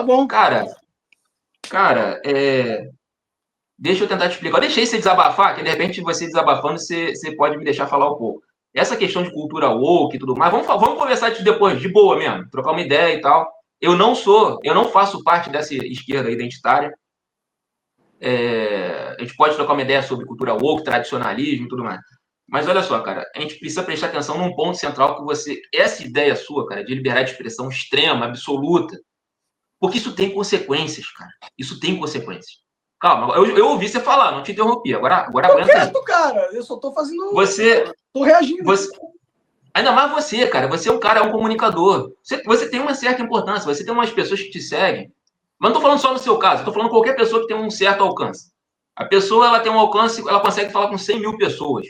Tá bom. Cara, deixa eu tentar te explicar. Eu deixei você desabafar, que de repente você desabafando, você pode me deixar falar um pouco. Essa questão de cultura woke e tudo mais, vamos conversar disso depois, de boa mesmo, trocar uma ideia e tal. Eu não faço parte dessa esquerda identitária. A gente pode trocar uma ideia sobre cultura woke, tradicionalismo e tudo mais. Mas olha só, cara, a gente precisa prestar atenção num ponto central essa ideia sua, cara, de liberdade de expressão extrema, absoluta, porque isso tem consequências, cara. Isso tem consequências. Calma, eu ouvi você falar, não te interrompi. Agora aguenta aí. Cara, eu só tô fazendo. Você. Tô reagindo. Ainda mais você, cara. Você é um cara, é um comunicador. Você tem uma certa importância, você tem umas pessoas que te seguem. Mas não tô falando só no seu caso, tô falando qualquer pessoa que tem um certo alcance. A pessoa, ela tem um alcance, ela consegue falar com 100 mil pessoas.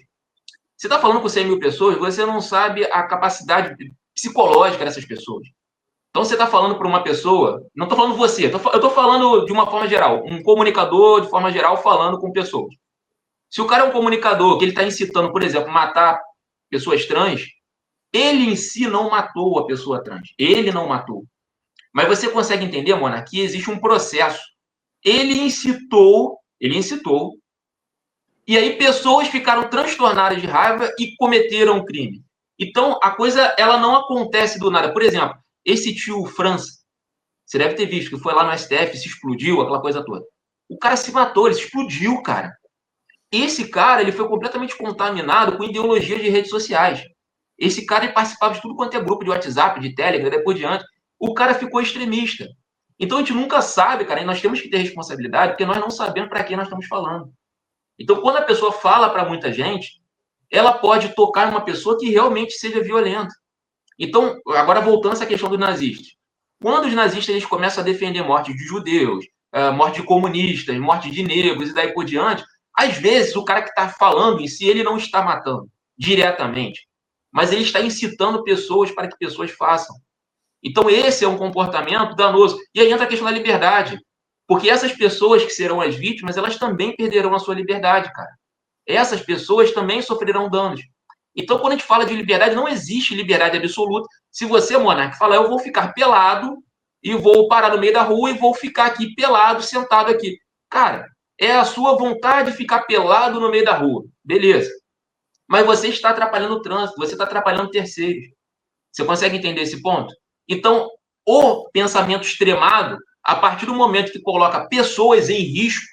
Você tá falando com 100 mil pessoas, você não sabe a capacidade psicológica dessas pessoas. Então, você está falando para uma pessoa, não estou falando você, eu estou falando de uma forma geral, um comunicador, de forma geral, falando com pessoas. Se o cara é um comunicador que ele está incitando, por exemplo, matar pessoas trans, ele em si não matou a pessoa trans. Ele não matou. Mas você consegue entender, Mona, que existe um processo. Ele incitou, e aí pessoas ficaram transtornadas de raiva e cometeram um crime. Então, a coisa, ela não acontece do nada. Por exemplo, esse tio França, você deve ter visto que foi lá no STF, se explodiu, aquela coisa toda. O cara se matou, ele se explodiu, cara. Esse cara, ele foi completamente contaminado com ideologia de redes sociais. Esse cara, ele participava de tudo quanto é grupo de WhatsApp, de Telegram, depois diante. O cara ficou extremista. Então, a gente nunca sabe, cara, e nós temos que ter responsabilidade, porque nós não sabemos para quem nós estamos falando. Então, quando a pessoa fala para muita gente, ela pode tocar em uma pessoa que realmente seja violenta. Então, agora voltando a essa questão dos nazistas. Quando os nazistas eles começam a defender morte de judeus, morte de comunistas, morte de negros e daí por diante, às vezes o cara que está falando em si, ele não está matando diretamente, mas ele está incitando pessoas para que pessoas façam. Então, esse é um comportamento danoso. E aí entra a questão da liberdade. Porque essas pessoas que serão as vítimas, elas também perderão a sua liberdade, cara. Essas pessoas também sofrerão danos. Então, quando a gente fala de liberdade, não existe liberdade absoluta. Se você, Monark, falar, eu vou ficar pelado e vou parar no meio da rua e vou ficar aqui pelado, sentado aqui. Cara, é a sua vontade de ficar pelado no meio da rua. Beleza. Mas você está atrapalhando o trânsito, você está atrapalhando terceiros. Você consegue entender esse ponto? Então, o pensamento extremado, a partir do momento que coloca pessoas em risco,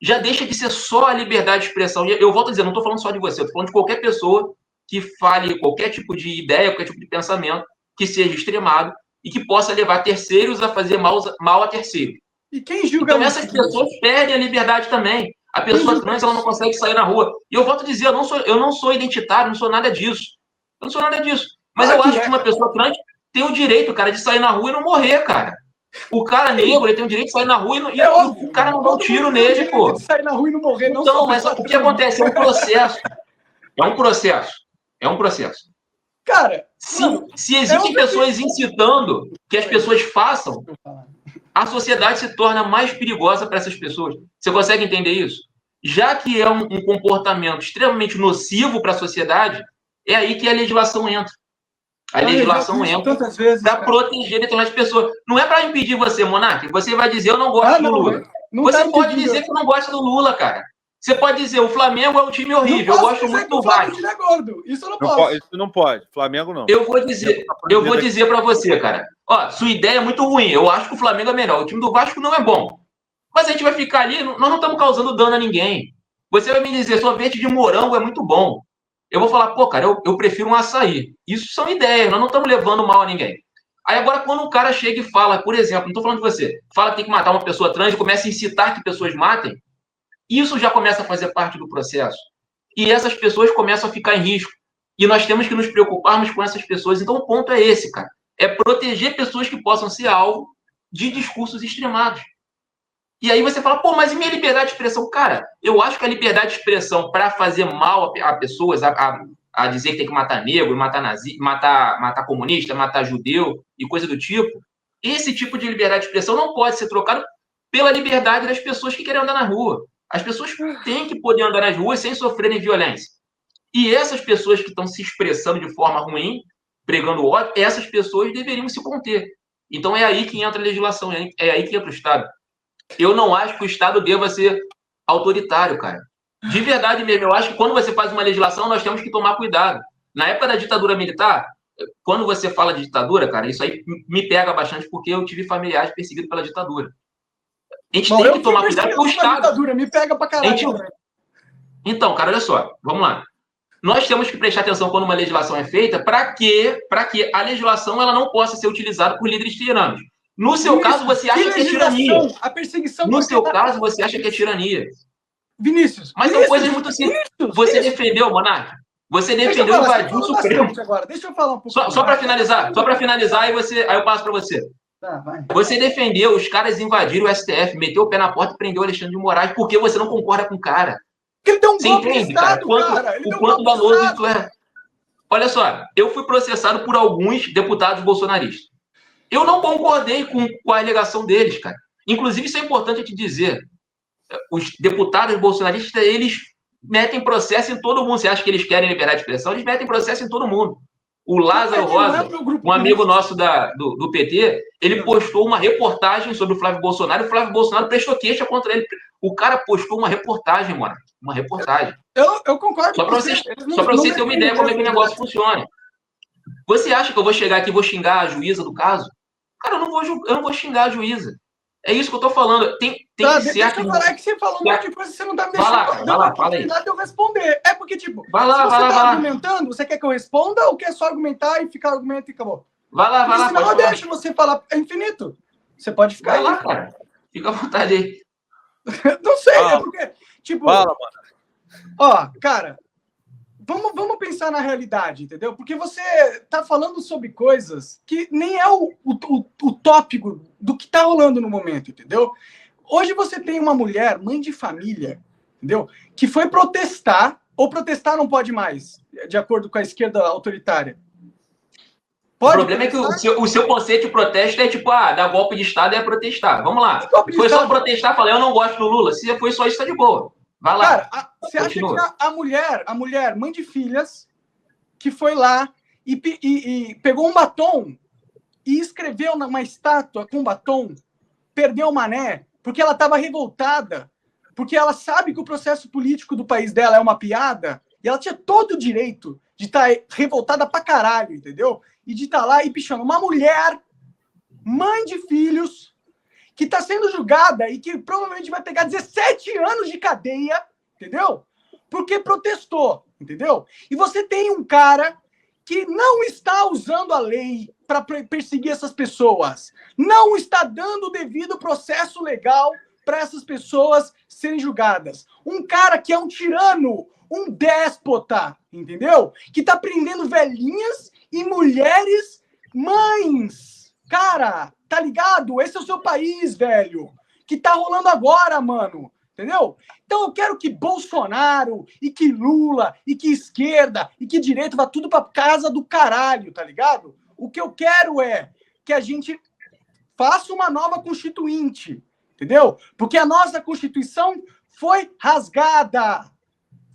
já deixa de ser só a liberdade de expressão. Eu volto a dizer, não estou falando só de você, estou falando de qualquer pessoa que fale qualquer tipo de ideia, qualquer tipo de pensamento que seja extremado e que possa levar terceiros a fazer mal a terceiros. E quem julga então, essas pessoas perdem a liberdade também. A pessoa trans ela não consegue sair na rua. E eu volto a dizer, eu não sou identitário, não sou nada disso. Eu não sou nada disso. Mas eu acho que uma pessoa trans tem o direito, cara, de sair na rua e não morrer, cara. O cara negro, ele tem o direito de sair na rua e o cara não dá um tiro nele, pô. De sair na rua e não morrer, não então, mas o que acontece? É um processo. É um processo. É um processo. Cara, se existem pessoas incitando que as pessoas façam, a sociedade se torna mais perigosa para essas pessoas. Você consegue entender isso? Já que é um comportamento extremamente nocivo para a sociedade, é aí que a legislação entra. A legislação entra para proteger determinadas pessoas. Não é para impedir você, Monark. Você vai dizer, eu não gosto do Lula. Você pode dizer que não gosta do Lula, cara. Você pode dizer, o Flamengo é um time horrível, eu gosto muito do Vasco. Isso eu não posso. Isso não pode. Flamengo não. Eu vou dizer para você, cara. Ó, sua ideia é muito ruim. Eu acho que o Flamengo é melhor. O time do Vasco não é bom. Mas a gente vai ficar ali, nós não estamos causando dano a ninguém. Você vai me dizer, sorvete de morango é muito bom. Eu vou falar, pô, cara, eu prefiro um açaí. Isso são ideias, nós não estamos levando mal a ninguém. Aí agora, quando um cara chega e fala, por exemplo, não estou falando de você, fala que tem que matar uma pessoa trans e começa a incitar que pessoas matem, isso já começa a fazer parte do processo. E essas pessoas começam a ficar em risco. E nós temos que nos preocuparmos com essas pessoas. Então, o ponto é esse, cara. É proteger pessoas que possam ser alvo de discursos extremados. E aí você fala, pô, mas e minha liberdade de expressão? Cara, eu acho que a liberdade de expressão para fazer mal a pessoas, a dizer que tem que matar negro, matar comunista, matar judeu e coisa do tipo, esse tipo de liberdade de expressão não pode ser trocado pela liberdade das pessoas que querem andar na rua. As pessoas têm que poder andar nas ruas sem sofrerem violência. E essas pessoas que estão se expressando de forma ruim, pregando ódio, essas pessoas deveriam se conter. Então é aí que entra a legislação, é aí que entra o Estado. Eu não acho que o Estado deva ser autoritário, cara. De verdade mesmo, eu acho que quando você faz uma legislação, nós temos que tomar cuidado. Na época da ditadura militar, quando você fala de ditadura, cara, isso aí me pega bastante porque eu tive familiares perseguidos pela ditadura. A gente tem que tomar cuidado com o Estado. Ditadura, me pega pra caralho. Então, cara, olha só, vamos lá. Nós temos que prestar atenção quando uma legislação é feita para que a legislação ela não possa ser utilizada por líderes tiranos. No seu caso, você acha que é tirania. A perseguição. No seu caso, você acha que é tirania. Vinícius. Mas são coisas muito simples. Você defendeu, Monark. Você defendeu o invadir o Supremo. Agora. Deixa eu falar um pouco. Só para finalizar, aí eu passo para você. Tá, vai. Você defendeu os caras invadiram o STF, meteu o pé na porta e prendeu o Alexandre de Moraes porque você não concorda com o cara. Porque ele deu um golpe entende, de Estado, cara? O quanto danoso isso é. Olha só, eu fui processado por alguns deputados bolsonaristas. Eu não concordei com a alegação deles, cara. Inclusive, isso é importante te dizer. Os deputados bolsonaristas, eles metem processo em todo mundo. Você acha que eles querem liberdade de expressão? Eles metem processo em todo mundo. O Lázaro Rosa, um amigo nosso do PT, ele postou uma reportagem sobre o Flávio Bolsonaro. O Flávio Bolsonaro prestou queixa contra ele. O cara postou uma reportagem, mano. Uma reportagem. Eu concordo. Só para você ter uma ideia como é que o negócio funciona. Você acha que eu vou chegar aqui e vou xingar a juíza do caso? Cara, eu não vou xingar a juíza. É isso que eu tô falando. Tem que ser. Deixa eu falar que você falou um monte de coisa, você não tá me deixando a oportunidade de eu responder. É porque, tipo, vai lá, se você tá argumentando, você quer que eu responda ou quer só argumentar e ficar argumento e acabou? Vai lá. Senão eu deixo você falar, é infinito. Você pode ficar aí. Vai lá, cara. Fica à vontade aí. Não sei, é porque, tipo... Fala, mano. Ó, cara, vamos pensar na realidade, entendeu? Porque você tá falando sobre coisas que nem é o tópico do que tá rolando no momento, entendeu? Hoje você tem uma mulher, mãe de família, entendeu? Que foi protestar, ou protestar não pode mais, de acordo com a esquerda autoritária. Pode o problema protestar? É que o seu conceito de protesto é tipo, dar golpe de Estado é protestar. Vamos lá. Foi só protestar, falei, eu não gosto do Lula. Se foi só isso, tá de boa. Vai lá. Cara, você acha que a mulher, mãe de filhas, que foi lá e pegou um batom e escreveu numa estátua com batom, perdeu o mané, porque ela estava revoltada, porque ela sabe que o processo político do país dela é uma piada, e ela tinha todo o direito de estar revoltada pra caralho, entendeu? E de estar lá e pichando uma mulher, mãe de filhos, que está sendo julgada e que provavelmente vai pegar 17 anos de cadeia, entendeu? Porque protestou, entendeu? E você tem um cara que não está usando a lei para perseguir essas pessoas, não está dando o devido processo legal para essas pessoas serem julgadas. Um cara que é um tirano, um déspota, entendeu? Que está prendendo velhinhas e mulheres, mães. Cara, tá ligado? Esse é o seu país, velho. Que tá rolando agora, mano. Entendeu? Então eu quero que Bolsonaro, e que Lula, e que esquerda, e que direita vá tudo pra casa do caralho, tá ligado? O que eu quero é que a gente faça uma nova constituinte, entendeu? Porque a nossa Constituição foi rasgada.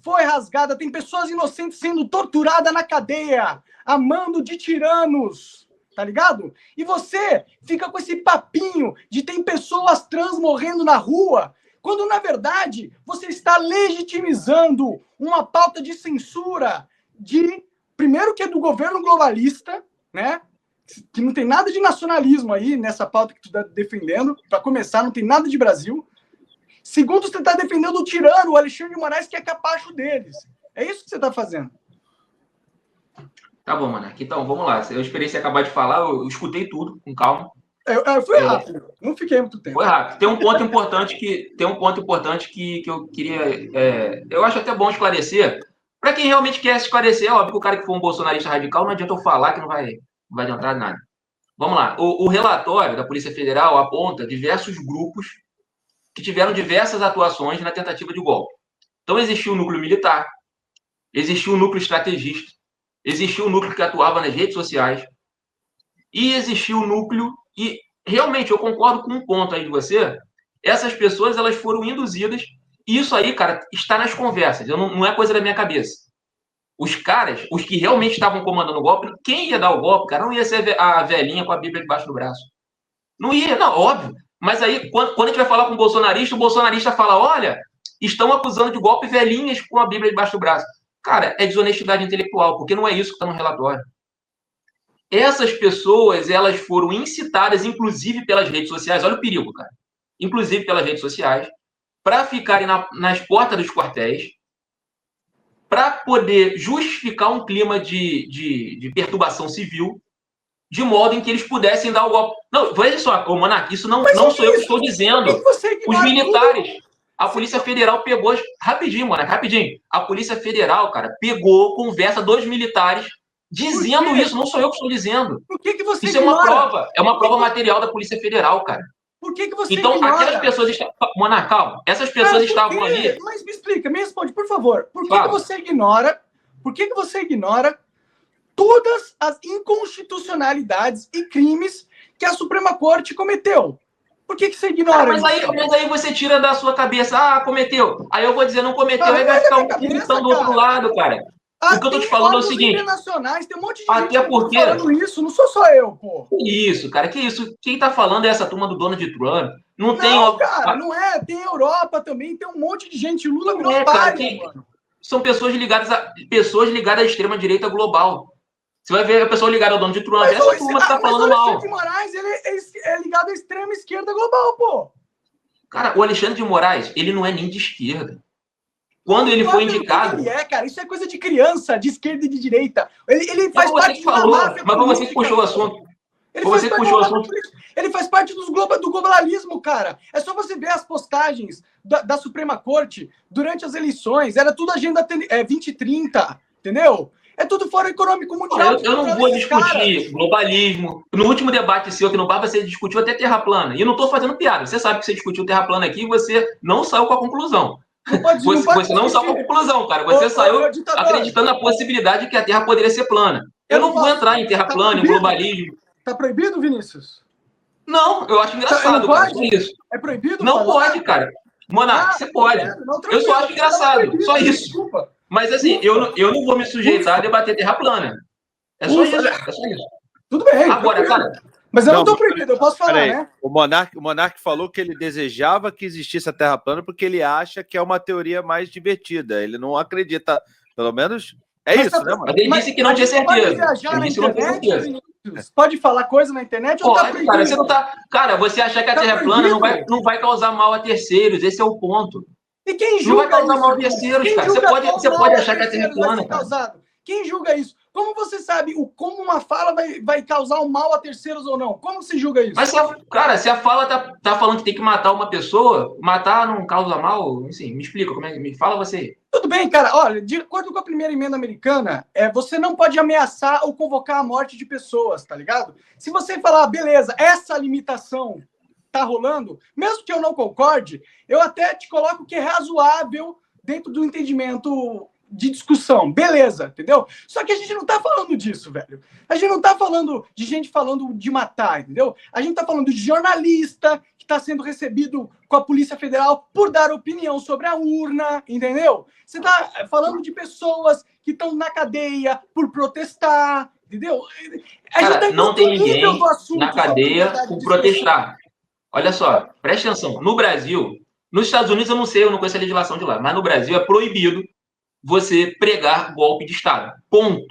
Foi rasgada. Tem pessoas inocentes sendo torturadas na cadeia, a mando de tiranos. Tá ligado? E você fica com esse papinho de tem pessoas trans morrendo na rua, quando, na verdade, você está legitimizando uma pauta de censura primeiro que é do governo globalista, né? Que não tem nada de nacionalismo aí nessa pauta que tu está defendendo. Para começar, não tem nada de Brasil. Segundo, você está defendendo o tirano, o Alexandre de Moraes, que é capacho deles. É isso que você está fazendo. Tá bom, mano. Então, vamos lá. Eu esperei você acabar de falar, eu escutei tudo, com calma. Foi rápido, não fiquei muito tempo. Foi rápido. Tem um ponto importante que eu queria... eu acho até bom esclarecer. Para quem realmente quer se esclarecer, é óbvio que o cara que for um bolsonarista radical, não adianta eu falar que não vai adiantar nada. Vamos lá. O relatório da Polícia Federal aponta diversos grupos que tiveram diversas atuações na tentativa de golpe. Então, existiu o núcleo militar, existiu o núcleo estrategista, existiu o núcleo que atuava nas redes sociais e existiu o núcleo... E realmente eu concordo com um ponto aí de você. Essas pessoas elas foram induzidas e isso aí, cara, está nas conversas. Não é coisa da minha cabeça. Os caras, os que realmente estavam comandando o golpe, quem ia dar o golpe, cara, não ia ser a velhinha com a Bíblia debaixo do braço. Não ia, não, óbvio. Mas aí, quando a gente vai falar com o bolsonarista fala, olha, estão acusando de golpe velhinhas com a Bíblia debaixo do braço. Cara, é desonestidade intelectual, porque não é isso que está no relatório. Essas pessoas, elas foram incitadas, inclusive pelas redes sociais, olha o perigo, cara, inclusive pelas redes sociais, para ficarem nas portas dos quartéis, para poder justificar um clima de perturbação civil, de modo em que eles pudessem dar o golpe. Não, veja só, Monark, isso não sou eu que estou dizendo. Os militares, a Polícia Federal pegou... Rapidinho, Monark, rapidinho. A Polícia Federal, cara, pegou, conversa dos militares dizendo isso, não sou eu que estou dizendo. Por que você isso ignora? É uma prova material da Polícia Federal, cara. Por que você então, ignora? Aquelas pessoas... Monark, calma. Essas pessoas estavam ali... Mas me explica, me responde, por favor. Por que você ignora... Por que você ignora todas as inconstitucionalidades e crimes que a Suprema Corte cometeu? Por que você ignora mas aí você tira da sua cabeça, cometeu. Aí eu vou dizer, não cometeu, aí vai ficar um cabeça, do outro lado, cara. O que eu tô te falando é o seguinte... internacionais, tem um monte de gente falando isso, não sou só eu, pô. Que isso, cara, que isso. Quem tá falando é essa turma do Donald Trump. Não tem... cara, não é. Tem Europa também, tem um monte de gente. O Lula virou párea, mano. São pessoas ligadas à extrema-direita global. Você vai ver a pessoa ligada ao Donald Trump, essa turma que tá falando mal. O Alexandre de Moraes, ele é ligado à extrema-esquerda global, pô. Cara, o Alexandre de Moraes, ele não é nem de esquerda. Quando ele foi indicado... Ele cara, isso é coisa de criança, de esquerda e de direita. Ele faz parte de uma máfia. Mas foi você que puxou o assunto. Ele faz parte do globalismo, cara. É só você ver as postagens da Suprema Corte durante as eleições. Era tudo Agenda 2030, entendeu? É tudo Fórum Econômico Mundial. Eu não vou discutir globalismo. No último debate seu aqui no bar, você discutiu até terra plana. E eu não estou fazendo piada. Você sabe que você discutiu terra plana aqui e você não saiu com a conclusão. Você não saiu com a conclusão, cara. Você saiu acreditando na possibilidade de que a Terra poderia ser plana. Eu não vou entrar em terra plana, em globalismo. Tá proibido, Vinícius? Não, eu acho engraçado, cara. Só isso. É proibido? Não pode, cara. Monark, você pode. Eu só acho engraçado. Só isso. Desculpa. Mas assim, eu não vou me sujeitar a debater terra plana. É só isso. Tudo bem. Agora, cara... Mas eu não tô proibido, eu posso falar, né? O Monark falou que ele desejava que existisse a Terra plana porque ele acha que é uma teoria mais divertida. Ele não acredita, pelo menos... isso, né, mano? Mas ele disse que não tinha certeza. Pode viajar na internet, pode falar coisa na internet ou tá proibido? Cara, você não tá... Cara, você achar que a Terra é plana não vai causar mal a terceiros. Esse é o ponto. E quem julga não vai causar mal a terceiros, cara. Você pode achar que a Terra é plana, cara. Quem julga isso? Como você sabe como uma fala vai causar um mal a terceiros ou não? Como se julga isso? Mas, se a fala tá falando que tem que matar uma pessoa, matar não causa mal? Assim, me explica, me fala você. Tudo bem, cara. Olha, de acordo com a primeira emenda americana, você não pode ameaçar ou convocar a morte de pessoas, tá ligado? Se você falar, beleza, essa limitação tá rolando, mesmo que eu não concorde, eu até te coloco que é razoável dentro do entendimento de discussão, beleza, entendeu? Só que a gente não tá falando disso, velho. A gente não tá falando de gente falando de matar, entendeu? A gente tá falando de jornalista que tá sendo recebido com a Polícia Federal por dar opinião sobre a urna, entendeu? Você tá falando de pessoas que estão na cadeia por protestar, entendeu? Cara, não tem ninguém na cadeia por protestar. Olha só, presta atenção. No Brasil, nos Estados Unidos eu não conheço a legislação de lá, mas no Brasil é proibido você pregar golpe de Estado. Ponto.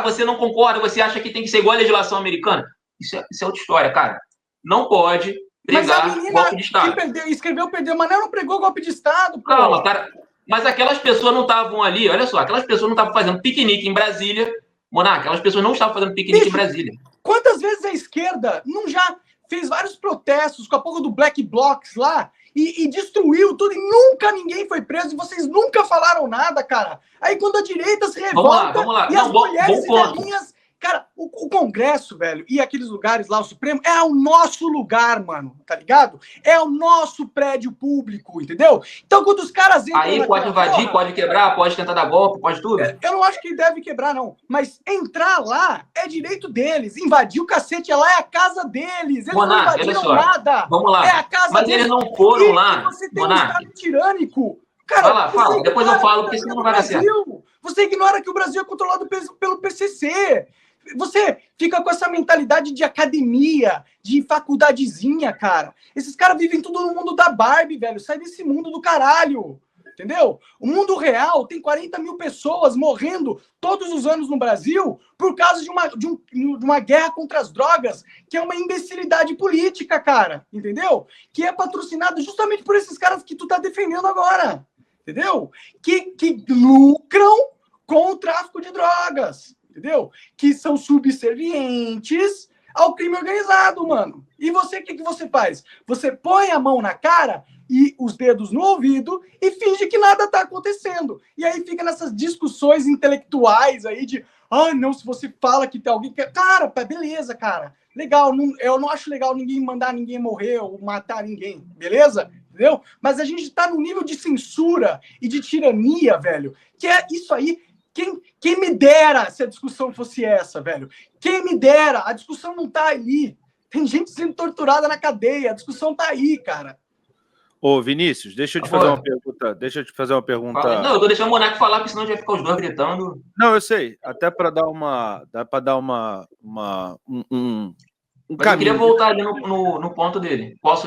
Você não concorda, você acha que tem que ser igual a legislação americana? Isso é outra história, cara. Não pode pregar golpe de Estado. Escreveu perdeu, mas não pregou golpe de Estado. Pô. Calma, cara. Mas aquelas pessoas não estavam ali, olha só, aquelas pessoas não estavam fazendo piquenique em Brasília. Monark, aquelas pessoas não estavam fazendo piquenique em Brasília. Quantas vezes a esquerda não já fez vários protestos com a porra do Black Blocs lá e destruiu tudo e nunca ninguém foi preso e vocês nunca falaram nada, cara. Aí quando a direita se revolta vamos lá. E as mulheres e velhinhas... Cara, o Congresso, velho, e aqueles lugares lá, o Supremo, é o nosso lugar, mano, tá ligado? É o nosso prédio público, entendeu? Então, quando os caras entram... Aí pode invadir, pode quebrar, pode tentar dar golpe, pode tudo. Eu não acho que deve quebrar, não. Mas entrar lá é direito deles. Invadir o cacete lá é a casa deles. Eles não invadiram nada. Vamos lá. É a casa mas deles. Eles não foram lá. Você tem um Estado tirânico. Cara, vai lá, fala. Depois eu falo, porque senão não vai dar certo. Você ignora que o Brasil é controlado pelo PCC. Você fica com essa mentalidade de academia, de faculdadezinha, cara. Esses caras vivem tudo no mundo da Barbie, velho. Sai desse mundo do caralho. Entendeu? O mundo real tem 40 mil pessoas morrendo todos os anos no Brasil por causa de uma guerra contra as drogas, que é uma imbecilidade política, cara. Entendeu? Que é patrocinado justamente por esses caras que tu tá defendendo agora. Entendeu? Que lucram com o tráfico de drogas. Entendeu? Que são subservientes ao crime organizado, mano. E você, o que você faz? Você põe a mão na cara e os dedos no ouvido e finge que nada tá acontecendo. E aí fica nessas discussões intelectuais aí de não, se você fala que tem alguém que... Cara, beleza, cara. Legal, eu não acho legal ninguém mandar ninguém morrer ou matar ninguém, beleza? Entendeu? Mas a gente tá num nível de censura e de tirania, velho, que é isso aí. Quem me dera se a discussão fosse essa, velho? Quem me dera? A discussão não tá ali. Tem gente sendo torturada na cadeia. A discussão tá aí, cara. Ô, Vinícius, deixa eu te fazer uma pergunta. Não, eu tô deixando o Monark falar, porque senão já vai ficar os dois gritando. Não, eu sei. Até para dar uma um Mas caminho. eu queria voltar ali no ponto dele. Posso?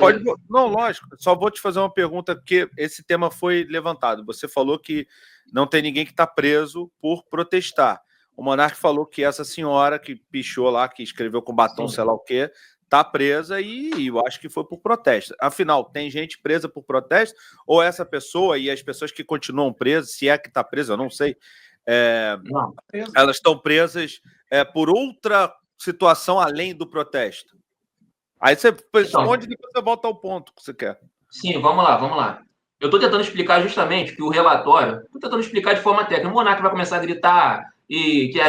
Não, lógico. Só vou te fazer uma pergunta, porque esse tema foi levantado. Você falou que não tem ninguém que está preso por protestar. O Monark falou que essa senhora que pichou lá, que escreveu com batom, sei lá o quê, está presa e eu acho que foi por protesto. Afinal, tem gente presa por protesto? Ou essa pessoa e as pessoas que continuam presas, se é que está presa, eu não sei, elas estão presas por outra situação além do protesto? Aí você responde e depois você volta ao ponto que você quer. Sim, vamos lá. Eu estou tentando explicar justamente que o relatório, estou tentando explicar de forma técnica. O Monark vai começar a gritar e que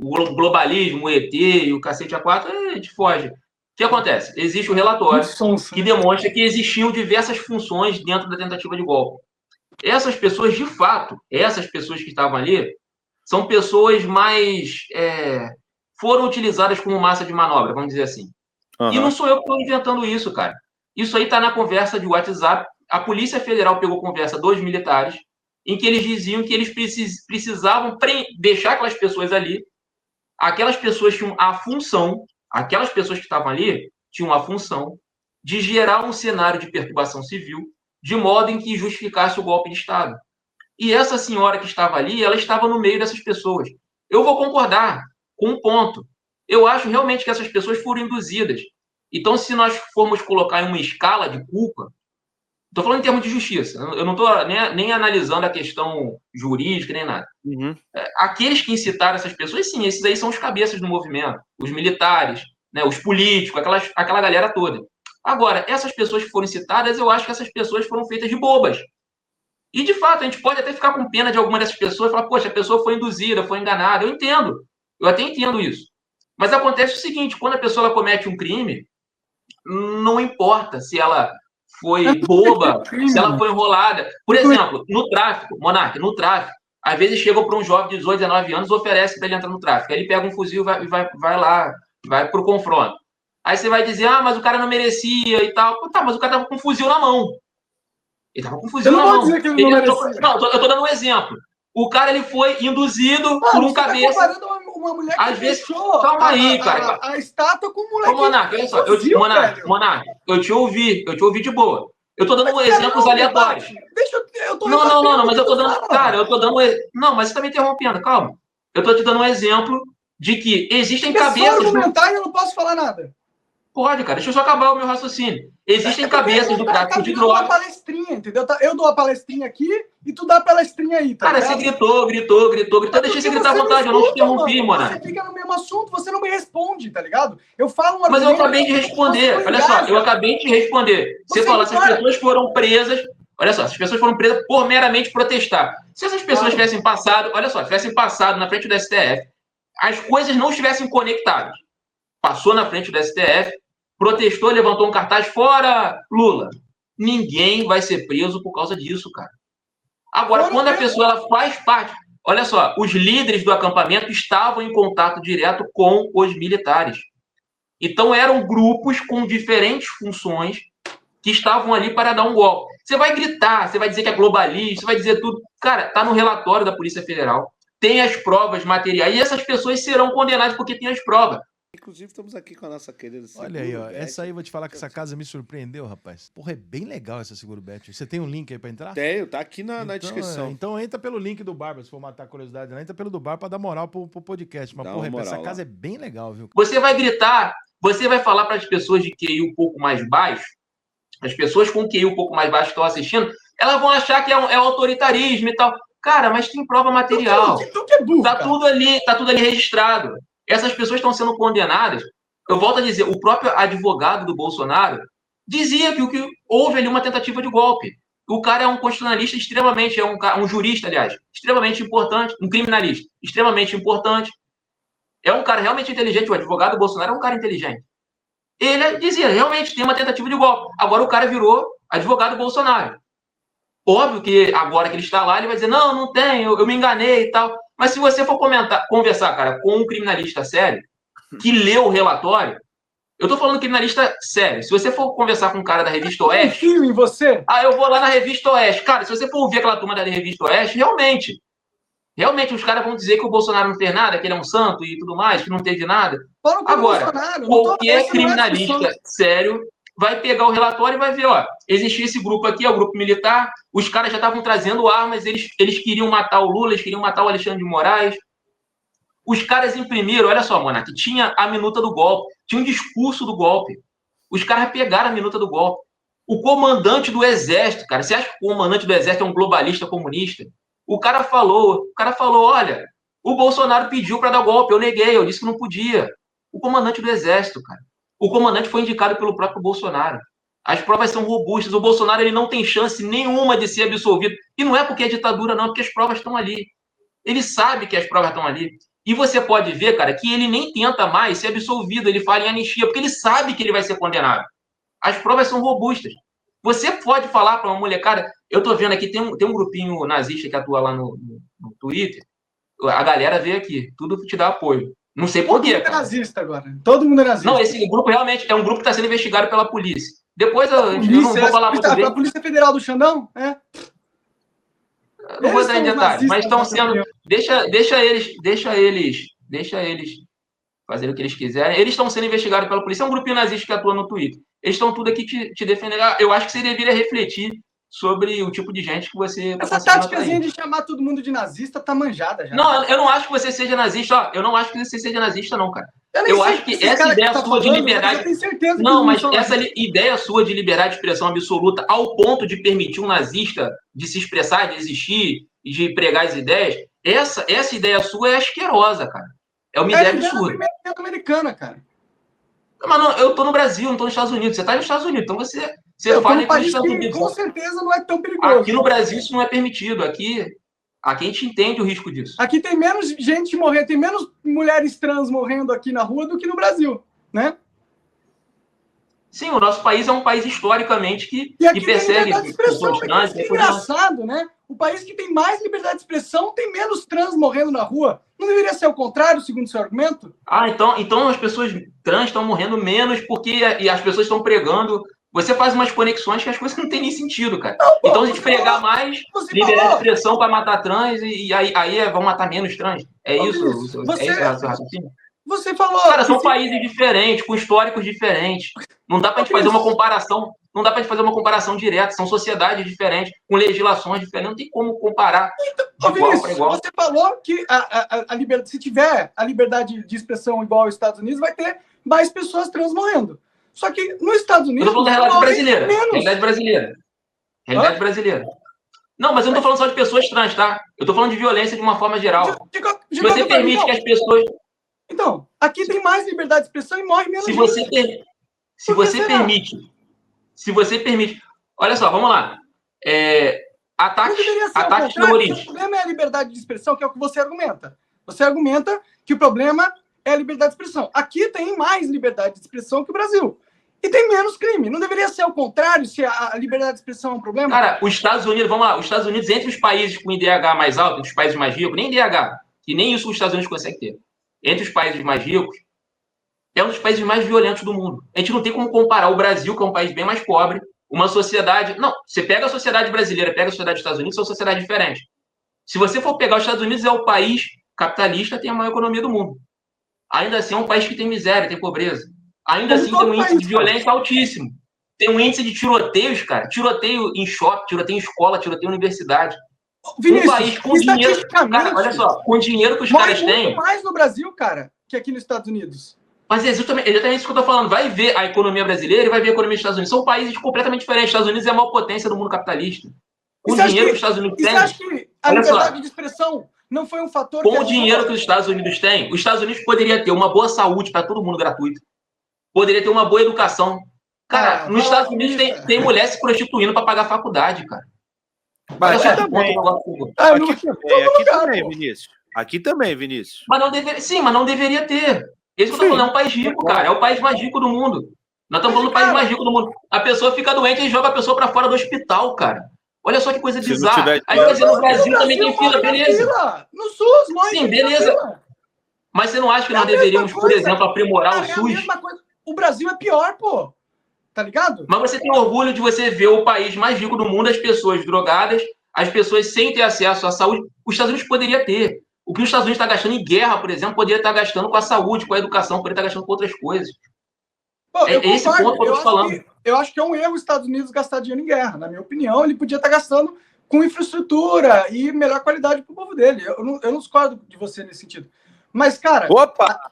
o globalismo, o ET e o cacete A4, a gente foge. O que acontece? Existe o relatório que demonstra que existiam diversas funções dentro da tentativa de golpe. Essas pessoas, de fato, essas pessoas que estavam ali, são pessoas mais... foram utilizadas como massa de manobra, vamos dizer assim. E não sou eu que estou inventando isso, cara. Isso aí está na conversa de WhatsApp. A Polícia Federal pegou conversa dos militares, em que eles diziam que eles precisavam deixar aquelas pessoas ali. Aquelas pessoas tinham a função, aquelas pessoas que estavam ali tinham a função de gerar um cenário de perturbação civil, de modo em que justificasse o golpe de Estado. E essa senhora que estava ali, ela estava no meio dessas pessoas. Eu vou concordar com um ponto. Eu acho realmente que essas pessoas foram induzidas. Então, se nós formos colocar em uma escala de culpa, estou falando em termos de justiça, eu não estou nem analisando a questão jurídica, nem nada. Aqueles que incitaram essas pessoas, sim, esses aí são os cabeças do movimento, os militares, né, os políticos, aquela galera toda. Agora, essas pessoas que foram incitadas, eu acho que essas pessoas foram feitas de bobas. E, de fato, a gente pode até ficar com pena de alguma dessas pessoas e falar, poxa, a pessoa foi induzida, foi enganada. Eu até entendo isso. Mas acontece o seguinte, quando a pessoa ela comete um crime, não importa se ela foi boba, se ela foi enrolada. Por exemplo, no tráfico, Monark, às vezes chegam para um jovem de 18, 19 anos, oferece para ele entrar no tráfico. Aí ele pega um fuzil e vai lá, vai para o confronto. Aí você vai dizer, mas o cara não merecia e tal. Tá, mas o cara estava com um fuzil na mão. Ele estava com um fuzil na mão. Dizer que ele não, eu tô dando um exemplo. O cara ele foi induzido por um cabeça. Tá comparando uma mulher que às vezes, calma aí, cara. A estátua com o moleque. Monark, olha só, Monark, eu te ouvi de boa. Eu tô dando exemplos aleatórios. Não, mas eu tô dando. Cara, eu tô dando. Não, mas você tá me interrompendo, calma. Eu tô te dando um exemplo de que existem cabeças. Eu não posso falar nada. Pode, cara, deixa eu só acabar o meu raciocínio. Existem cabeças do tráfico de drogas. Eu dou uma palestrinha, entendeu? Eu dou a palestrinha aqui e tu dá a palestrinha aí, tá? Cara, você gritou. Deixa você gritar à vontade, eu não te interrompi, mano. Você fica no mesmo assunto, você não me responde, tá ligado? Eu falo Mas eu acabei de responder. Olha só, eu acabei de responder. Você fala, essas pessoas foram presas. Olha só, essas pessoas foram presas por meramente protestar. Se essas pessoas tivessem passado, olha só, na frente do STF, as coisas não estivessem conectadas. Passou na frente do STF, protestou, levantou um cartaz, fora Lula. Ninguém vai ser preso por causa disso, cara. Agora, quando a pessoa ela faz parte... Olha só, os líderes do acampamento estavam em contato direto com os militares. Então, eram grupos com diferentes funções que estavam ali para dar um golpe. Você vai gritar, você vai dizer que é globalista, você vai dizer tudo. Cara, tá no relatório da Polícia Federal, tem as provas materiais, e essas pessoas serão condenadas porque tem as provas. Inclusive, estamos aqui com a nossa querida Olha aí, ó. Essa aí, vou te falar que essa casa me surpreendeu, rapaz. Porra, é bem legal essa Segurobet. Você tem um link aí pra entrar? Tenho, tá aqui na descrição. Então entra pelo link do Barba, se for matar a curiosidade, né? Entra pelo do Barba pra dar moral pro podcast. Mas, porra, essa casa é bem legal, viu? Você vai gritar, você vai falar para as pessoas de QI um pouco mais baixo, as pessoas com QI um pouco mais baixo que estão assistindo, elas vão achar que é autoritarismo e tal. Cara, mas tem prova material. Tu que é burro, tá tudo ali registrado. Essas pessoas estão sendo condenadas. Eu volto a dizer, o próprio advogado do Bolsonaro dizia que houve ali uma tentativa de golpe. O cara é um constitucionalista extremamente, um jurista, aliás, extremamente importante, um criminalista extremamente importante. É um cara realmente inteligente, o advogado do Bolsonaro é um cara inteligente. Ele dizia, realmente tem uma tentativa de golpe. Agora o cara virou advogado do Bolsonaro. Óbvio que agora que ele está lá, ele vai dizer, não tem, eu me enganei e tal. Mas se você for conversar, cara, com um criminalista sério, que leu o relatório, eu tô falando criminalista sério, se você for conversar com um cara da Revista Oeste... Eu confio em você. Eu vou lá na Revista Oeste. Cara, se você for ouvir aquela turma da Revista Oeste, realmente os caras vão dizer que o Bolsonaro não fez nada, que ele é um santo e tudo mais, que não teve nada. Agora, qualquer criminalista sério vai pegar o relatório e vai ver, ó, existia esse grupo aqui, é o grupo militar, os caras já estavam trazendo armas, eles queriam matar o Lula, eles queriam matar o Alexandre de Moraes. Os caras imprimiram, olha só, Monark, tinha a minuta do golpe, tinha um discurso do golpe. Os caras pegaram a minuta do golpe. O comandante do exército, cara, você acha que o comandante do exército é um globalista comunista? O cara falou, olha, o Bolsonaro pediu para dar golpe, eu neguei, eu disse que não podia. O comandante do exército, cara. O comandante foi indicado pelo próprio Bolsonaro. As provas são robustas. O Bolsonaro ele não tem chance nenhuma de ser absolvido. E não é porque é ditadura, não, é porque as provas estão ali. Ele sabe que as provas estão ali. E você pode ver, cara, que ele nem tenta mais ser absolvido, ele fala em anistia, porque ele sabe que ele vai ser condenado. As provas são robustas. Você pode falar para uma molecada... Eu tô vendo aqui, tem um grupinho nazista que atua lá no Twitter. A galera vê aqui, tudo te dá apoio. Não sei por quê. Todo mundo é nazista agora. Todo mundo é nazista. Não, esse grupo realmente é um grupo que está sendo investigado pela polícia. Depois eu não vou falar muito dele. A Polícia Federal do Xandão? É. Não vou entrar em detalhes, mas estão sendo... Deixa eles fazerem o que eles quiserem. Eles estão sendo investigados pela polícia. É um grupinho nazista que atua no Twitter. Eles estão tudo aqui te defendendo. Eu acho que você deveria refletir sobre o tipo de gente que você... Essa táticazinha de chamar todo mundo de nazista tá manjada já. Não, eu não acho que você seja nazista. Ó, eu não acho que você seja nazista, não, cara. Eu acho que essa ideia sua de liberdade... Eu tenho certeza que não, mas essa ideia sua de liberdade de expressão absoluta ao ponto de permitir um nazista de se expressar, de existir e de pregar as ideias, essa ideia sua é asquerosa, cara. É uma ideia absurda. É a americana, cara. Mas não, eu tô no Brasil, não tô nos Estados Unidos. Você tá nos Estados Unidos, então você fala no país que com certeza não é tão perigoso. Aqui no Brasil isso não é permitido. Aqui a gente entende o risco disso. Aqui tem menos gente morrendo, tem menos mulheres trans morrendo aqui na rua do que no Brasil, né? Sim, o nosso país é um país historicamente que persegue pessoas trans. É engraçado, né? O país que tem mais liberdade de expressão tem menos trans morrendo na rua. Não deveria ser o contrário, segundo o seu argumento? Então as pessoas trans estão morrendo menos porque as pessoas estão pregando. Você faz umas conexões que as coisas não têm nem sentido, cara. Não, então a gente pregar mais liberdade de expressão para matar trans e aí vão matar menos trans. É isso o seu raciocínio? Você falou... Cara, são países diferentes, com históricos diferentes. Não dá pra gente fazer uma comparação. Não dá pra gente fazer uma comparação direta. São sociedades diferentes, com legislações diferentes. Não tem como comparar de igual para igual. Você falou que a liberdade, se tiver a liberdade de expressão igual aos Estados Unidos, vai ter mais pessoas trans morrendo. Só que nos Estados Unidos... Eu tô falando da realidade brasileira. Realidade brasileira. Não, mas eu não tô falando só de pessoas trans, tá? Eu tô falando de violência de uma forma geral. Se você permite que as pessoas... Então, aqui tem mais liberdade de expressão e morre menos gente. Se você permite... Olha só, vamos lá. Ataques terroristas. O problema é a liberdade de expressão, que é o que você argumenta. Você argumenta que o problema é a liberdade de expressão. Aqui tem mais liberdade de expressão que o Brasil. E tem menos crime. Não deveria ser o contrário, se a liberdade de expressão é um problema? Cara, os Estados Unidos, vamos lá, os Estados Unidos, entre os países com IDH mais alto, entre os países mais ricos, nem IDH, que nem isso os Estados Unidos conseguem ter. Entre os países mais ricos, é um dos países mais violentos do mundo. A gente não tem como comparar o Brasil, que é um país bem mais pobre, uma sociedade... Não, você pega a sociedade brasileira, pega a sociedade dos Estados Unidos, são sociedades diferentes. Se você for pegar os Estados Unidos, é o país capitalista, tem a maior economia do mundo. Ainda assim, é um país que tem miséria, tem pobreza. Ainda assim, tem um índice de violência altíssimo. Tem um índice de tiroteios, cara. Tiroteio em shopping, tiroteio em escola, tiroteio em universidade. Vinícius, um país com dinheiro... Cara, olha só, com o dinheiro que os caras têm... muito mais no Brasil, cara, que aqui nos Estados Unidos. Mas é exatamente isso que eu tô falando. Vai ver a economia brasileira e vai ver a economia dos Estados Unidos. São países completamente diferentes. Os Estados Unidos é a maior potência do mundo capitalista. Com o dinheiro que os Estados Unidos têm... Você acha que a liberdade de expressão não foi um fator... Com o dinheiro que os Estados Unidos têm, os Estados Unidos poderia ter uma boa saúde para todo mundo gratuito. Poderia ter uma boa educação. Cara, nos Estados Unidos tem mulher se prostituindo para pagar faculdade, cara. Mas aqui também, Vinícius. Aqui também, Vinícius. Mas não deveria, sim, mas não deveria ter. Esse que eu tô falando, é um país rico, cara. É o país mais rico do mundo. Nós estamos falando do país mais rico do mundo. A pessoa fica doente e joga a pessoa para fora do hospital, cara. Olha só que coisa bizarra. Aí você no Brasil também tem fila, beleza. No SUS, nós. Sim, beleza. Mas você não acha que nós deveríamos, por exemplo, aprimorar o SUS? O Brasil é pior, pô. Tá ligado? Mas você tem orgulho de você ver o país mais rico do mundo, as pessoas drogadas, as pessoas sem ter acesso à saúde. Os Estados Unidos poderia ter. O que os Estados Unidos está gastando em guerra, por exemplo, poderia estar gastando com a saúde, com a educação, poderia estar gastando com outras coisas. Pô, é esse ponto que eu estou falando. Eu acho que é um erro os Estados Unidos gastar dinheiro em guerra. Na minha opinião, ele podia estar gastando com infraestrutura e melhor qualidade para o povo dele. Eu não discordo de você nesse sentido. Mas, cara... Opa!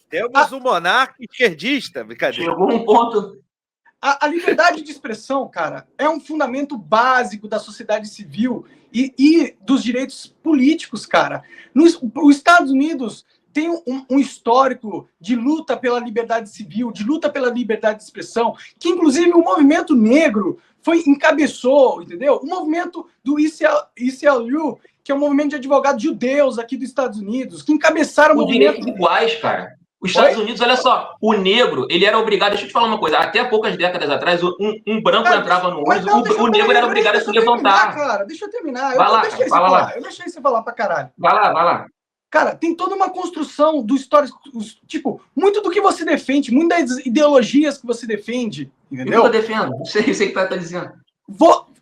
Temos um monarca esquerdista, brincadeira. Chegou um ponto... A liberdade de expressão, cara, é um fundamento básico da sociedade civil e dos direitos políticos, cara. Os Estados Unidos tem um histórico de luta pela liberdade civil, de luta pela liberdade de expressão, que inclusive o movimento negro encabeçou, entendeu? O movimento do ACLU, que é um movimento de advogados judeus aqui dos Estados Unidos, que encabeçaram o movimento... direitos iguais, cara. Os Estados Unidos, olha só, o negro, ele era obrigado... Deixa eu te falar uma coisa. Até poucas décadas atrás, um branco entrava no ônibus, o negro era obrigado a se levantar. Cara, deixa eu terminar. Eu deixei você falar pra caralho. Vai lá. Cara, tem toda uma construção do histórico... Tipo, muito do que você defende, muitas das ideologias que você defende, entendeu? Eu defendo. Não sei o que tá dizendo.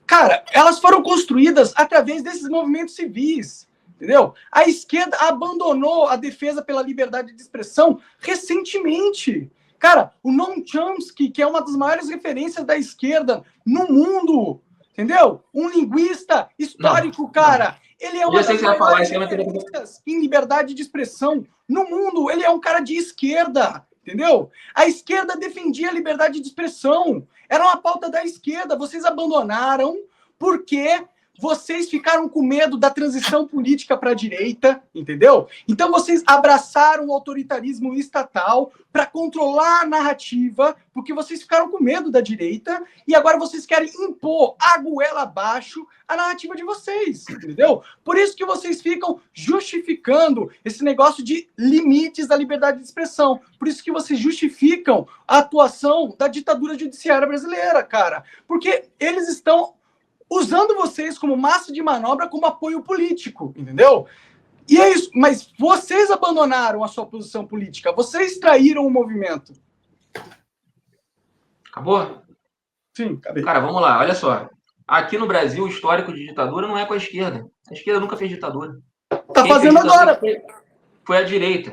Cara, elas foram construídas através desses movimentos civis. Entendeu? A esquerda abandonou a defesa pela liberdade de expressão recentemente. Cara, o Noam Chomsky, que é uma das maiores referências da esquerda no mundo, entendeu? Um linguista histórico, cara. Ele é uma das maiores referências em liberdade de expressão no mundo. Ele é um cara de esquerda, entendeu? A esquerda defendia a liberdade de expressão. Era uma pauta da esquerda. Vocês abandonaram porque... Vocês ficaram com medo da transição política para a direita, entendeu? Então vocês abraçaram o autoritarismo estatal para controlar a narrativa, porque vocês ficaram com medo da direita e agora vocês querem impor a goela abaixo a narrativa de vocês, entendeu? Por isso que vocês ficam justificando esse negócio de limites da liberdade de expressão. Por isso que vocês justificam a atuação da ditadura judiciária brasileira, cara. Porque eles estão usando vocês como massa de manobra, como apoio político, entendeu? E é isso, mas vocês abandonaram a sua posição política, vocês traíram o movimento. Acabou? Sim, acabei. Cara, vamos lá, olha só. Aqui no Brasil, o histórico de ditadura não é com a esquerda. A esquerda nunca fez ditadura. Tá fazendo agora. Foi a direita.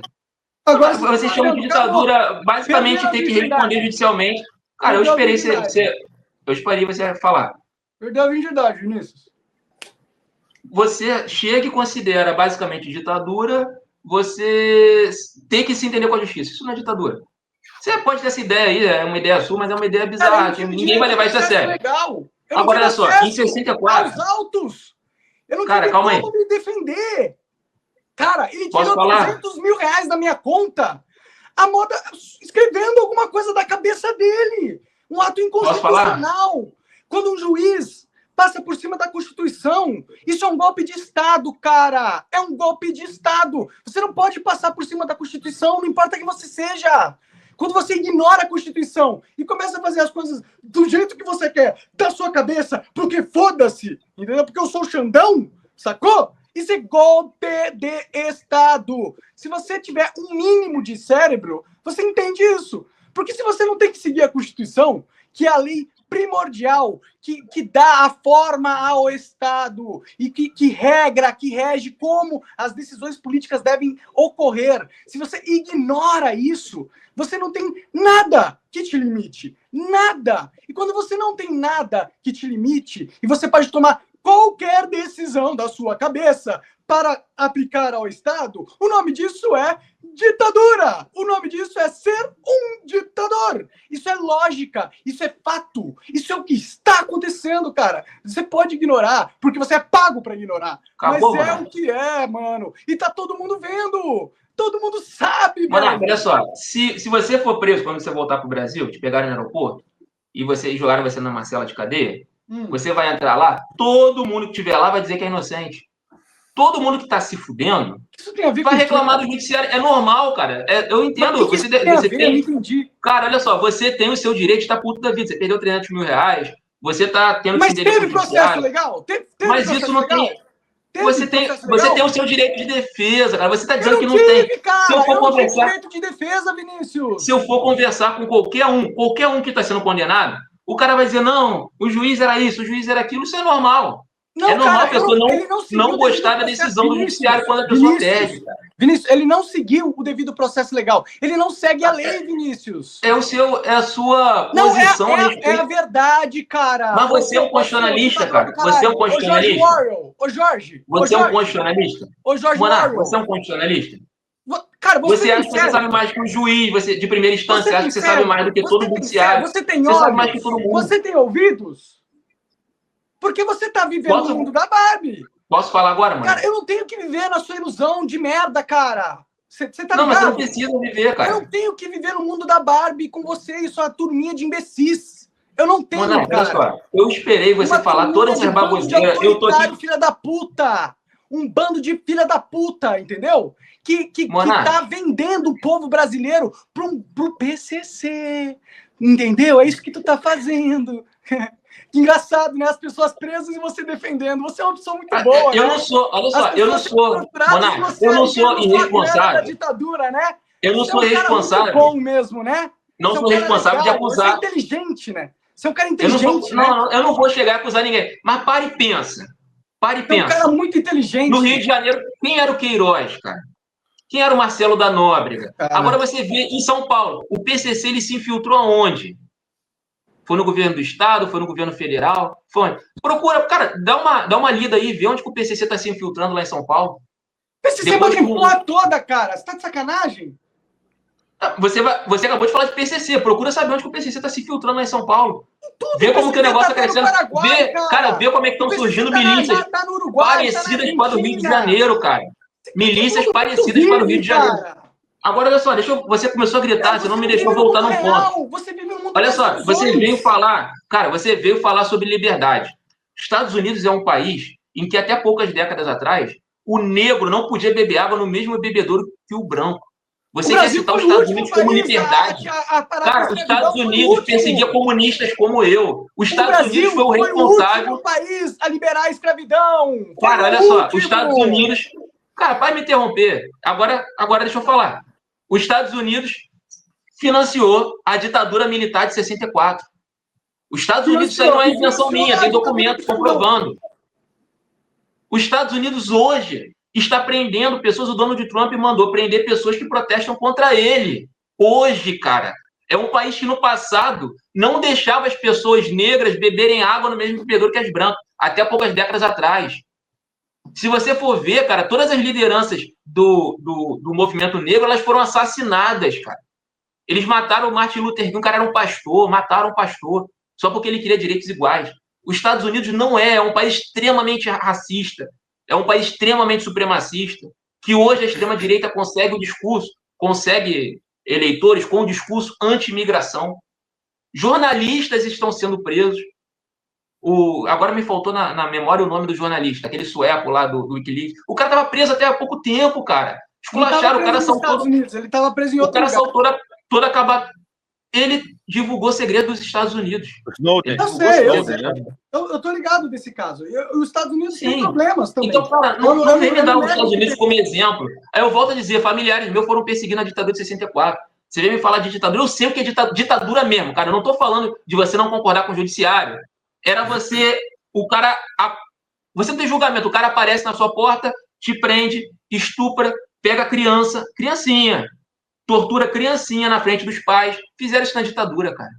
Agora você chama de ditadura, basicamente ter que responder judicialmente. Cara, eu esperei você falar. Perdeu a virgindade, Vinícius. Você chega e considera basicamente ditadura, você tem que se entender com a justiça. Isso não é ditadura. Você pode ter essa ideia aí, é uma ideia sua, mas é uma ideia bizarra. Ninguém vai levar isso a sério. Legal. Agora, olha só, em 64... Aos autos! Eu não tive como me defender. Cara, ele tirou 300 mil reais da minha conta. A moda escrevendo alguma coisa da cabeça dele. Um ato inconstitucional. Quando um juiz passa por cima da Constituição, isso é um golpe de Estado, cara. É um golpe de Estado. Você não pode passar por cima da Constituição, não importa quem você seja. Quando você ignora a Constituição e começa a fazer as coisas do jeito que você quer, da sua cabeça, porque foda-se, entendeu? Porque eu sou o Xandão, sacou? Isso é golpe de Estado. Se você tiver um mínimo de cérebro, você entende isso. Porque se você não tem que seguir a Constituição, que é a lei primordial que dá a forma ao Estado e que rege como as decisões políticas devem ocorrer. Se você ignora isso, você não tem nada que te limite. Nada! E quando você não tem nada que te limite, e você pode tomar qualquer decisão da sua cabeça para aplicar ao Estado, o nome disso é ditadura. O nome disso é ser um ditador. Isso é lógica, isso é fato, isso é o que está acontecendo, cara. Você pode ignorar, porque você é pago para ignorar. Acabou, mas é mano. o que é, mano. E tá todo mundo vendo. Todo mundo sabe, Mano, velho. olha só, se você for preso quando você voltar pro Brasil, te pegarem no aeroporto e jogarem você numa cela de cadeia, você vai entrar lá, todo mundo que estiver lá vai dizer que é inocente. Todo mundo que tá se fudendo vai reclamar do judiciário. É normal, cara. Eu entendo. Você tem. Eu não entendi. Cara, olha só, você tem o seu direito de estar puto da vida. Você perdeu 300 mil reais, você tá tendo que se entender. Mas teve processo legal? Teve mas processo isso não legal? tem. Você tem o seu direito de defesa, cara. Você tá dizendo que não tem. Cara, se eu for conversar, direito de defesa, Vinícius. Se eu for conversar com qualquer um que está sendo condenado, o cara vai dizer, não, o juiz era isso, o juiz era aquilo. Isso é normal. Não, é normal cara, a pessoa não gostar da decisão do judiciário quando a pessoa perde. Vinícius, ele não seguiu o devido processo legal. Ele não segue a lei, Vinícius. É a sua posição. Não, é a verdade, cara. Mas você é um constitucionalista, cara. Você é um constitucionalista. Ô, Jorge. Você é um constitucionalista. Ô, Jorge Monarca, você é um constitucionalista. Cara, você acha que você sabe mais que o juiz, você de primeira instância, você acha que você sabe mais do que todo o judiciário. Você tem olhos, sabe mais que todo mundo. Você tem ouvidos? Porque você tá vivendo no mundo da Barbie. Posso falar agora, mano? Cara, eu não tenho que viver na sua ilusão de merda, cara. Você tá ligado? Não, mas você não precisa viver, cara. Eu não tenho que viver no mundo da Barbie com você e sua turminha de imbecis. Eu não tenho, Mano, cara. Olha só, eu esperei você falar todas essas baboseiras. Eu tô aqui... filha da puta. Um bando de filha da puta, entendeu? Que tá vendendo o povo brasileiro pro PCC. Entendeu? É isso que tu tá fazendo. Que engraçado, né? As pessoas presas e você defendendo. Você é uma pessoa muito boa. Eu não sou, olha só, eu não sou, Monarca, eu não sou irresponsável. Ditadura, né? Eu não sou responsável. Muito bom mesmo, né? Não sou responsável de acusar. Você é inteligente, né? Você é um cara inteligente, né? Eu não vou chegar a acusar ninguém. Mas pare e pensa. Pare e pensa. É um cara muito inteligente. No Rio de Janeiro, quem era o Queiroz, cara? Quem era o Marcelo da Nóbrega? Agora você vê em São Paulo, o PCC ele se infiltrou aonde? Foi no governo do estado, foi no governo federal, foi. Procura, cara, dá uma lida aí, vê onde que o PCC está se infiltrando lá em São Paulo. PCC manipula toda, cara. Você tá de sacanagem? Você acabou de falar de PCC. Procura saber onde que o PCC está se filtrando lá em São Paulo. Vê como que o negócio está crescendo. Vê como é que estão surgindo milícias parecidas com a do Rio de Janeiro, cara. Milícias parecidas com a do Rio de Janeiro. Agora, olha só, você começou a gritar, você não me deixou voltar no ponto. Olha só, você veio falar sobre liberdade. Estados Unidos é um país em que até poucas décadas atrás, o negro não podia beber água no mesmo bebedouro que o branco. Você quer citar os Estados Unidos como liberdade? Cara, os Estados Unidos perseguia comunistas como eu. Os Estados Unidos foi o responsável... Foi o país a liberar a escravidão. Cara, olha só, os Estados Unidos... Cara, vai me interromper. Agora deixa eu falar. Os Estados Unidos financiou a ditadura militar de 64. Os Estados Unidos, isso aí não é invenção minha, tem documento comprovando. Os Estados Unidos hoje está prendendo pessoas, o Donald Trump mandou prender pessoas que protestam contra ele. Hoje, cara, é um país que no passado não deixava as pessoas negras beberem água no mesmo bebedouro que as brancas, até poucas décadas atrás. Se você for ver, cara, todas as lideranças do movimento negro, elas foram assassinadas, cara. Eles mataram o Martin Luther King, o cara era um pastor, mataram um pastor, só porque ele queria direitos iguais. Os Estados Unidos não é um país extremamente racista, é um país extremamente supremacista, que hoje a extrema-direita consegue eleitores com um discurso anti-imigração. Jornalistas estão sendo presos. Agora me faltou na memória o nome do jornalista, aquele sueco lá do Wikileaks. O cara estava preso até há pouco tempo, cara. Esculacharam, o cara saltou. Ele estava preso em outro lugar. O cara saltou toda acabada. Ele divulgou segredo dos Estados Unidos. Eu tô ligado desse caso. Os Estados Unidos têm problemas também. Então, cara, não vem me dar os Estados Unidos como exemplo. Aí eu volto a dizer, familiares meus foram perseguidos na ditadura de 64. Você vem me falar de ditadura, eu sei o que é ditadura mesmo, cara. Eu não tô falando de você não concordar com o judiciário. Era você, você não tem julgamento, o cara aparece na sua porta, te prende, estupra, pega a criancinha, tortura criancinha na frente dos pais. Fizeram isso na ditadura, cara.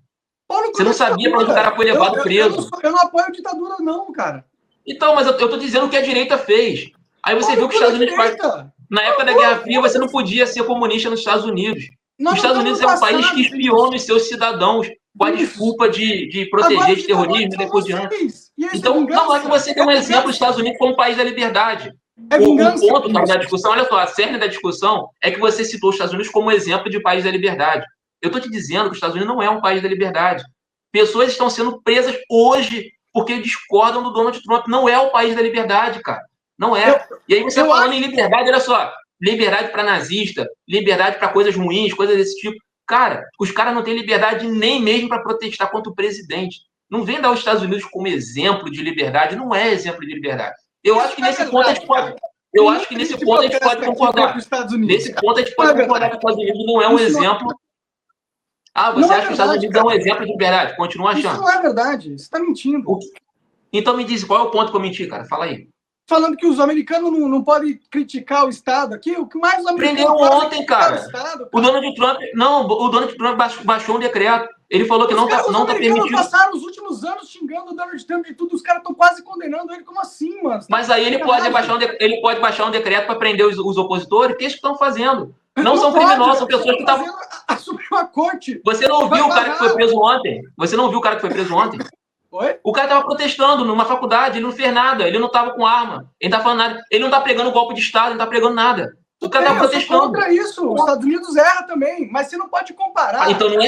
Você não sabia para onde o cara foi levado preso. Eu não apoio ditadura, não, cara. Então, mas eu tô dizendo o que a direita fez. Aí você viu que os Estados Unidos faz. Na época da Guerra Fria, você não podia ser comunista nos Estados Unidos. Os Estados Unidos é um país que espiou nos seus cidadãos com a desculpa de proteger de terrorismo e depois diante. Então, não é que você tem um exemplo dos Estados Unidos como um país da liberdade. O ponto da discussão, olha só, a cerne da discussão é que você citou os Estados Unidos como exemplo de país da liberdade. Eu estou te dizendo que os Estados Unidos não é um país da liberdade. Pessoas estão sendo presas hoje porque discordam do Donald Trump. Não é o país da liberdade, cara. Não é. E aí você falando em liberdade, olha só, liberdade para nazista, liberdade para coisas ruins, coisas desse tipo. Cara, os caras não têm liberdade nem mesmo para protestar contra o presidente. Não vem dar os Estados Unidos como exemplo de liberdade. Não é exemplo de liberdade. Eu acho que nesse ponto a gente pode. Eu acho que nesse ponto a gente pode concordar. Nesse ponto a gente pode concordar que os Estados Unidos não é um exemplo. Você acha que os Estados Unidos é um exemplo de liberdade? Continua achando. Isso não é verdade. Você está mentindo. Então me diz, qual é o ponto que eu menti, cara? Fala aí. Falando que os americanos não podem criticar o Estado aqui, o que mais os americanos prenderam ontem, cara. O Donald Trump, o Donald Trump baixou um decreto. Ele falou que não tá permitido. Os passaram os últimos anos xingando o Donald Trump de tudo, os caras estão quase condenando ele. Como assim, mano? Mas aí ele pode baixar um decreto para prender os opositores, que eles estão fazendo. Não são criminosos, são pessoas que estavam. A Suprema Corte. Você não viu o cara que foi preso ontem? Você não viu o cara que foi preso ontem? Oi? O cara estava protestando numa faculdade, ele não fez nada, ele não estava com arma, ele não tá falando nada, ele não está pregando golpe de Estado, ele não está pregando nada. O cara estava protestando. Contra isso, os Estados Unidos erra também, mas você não pode comparar. Então não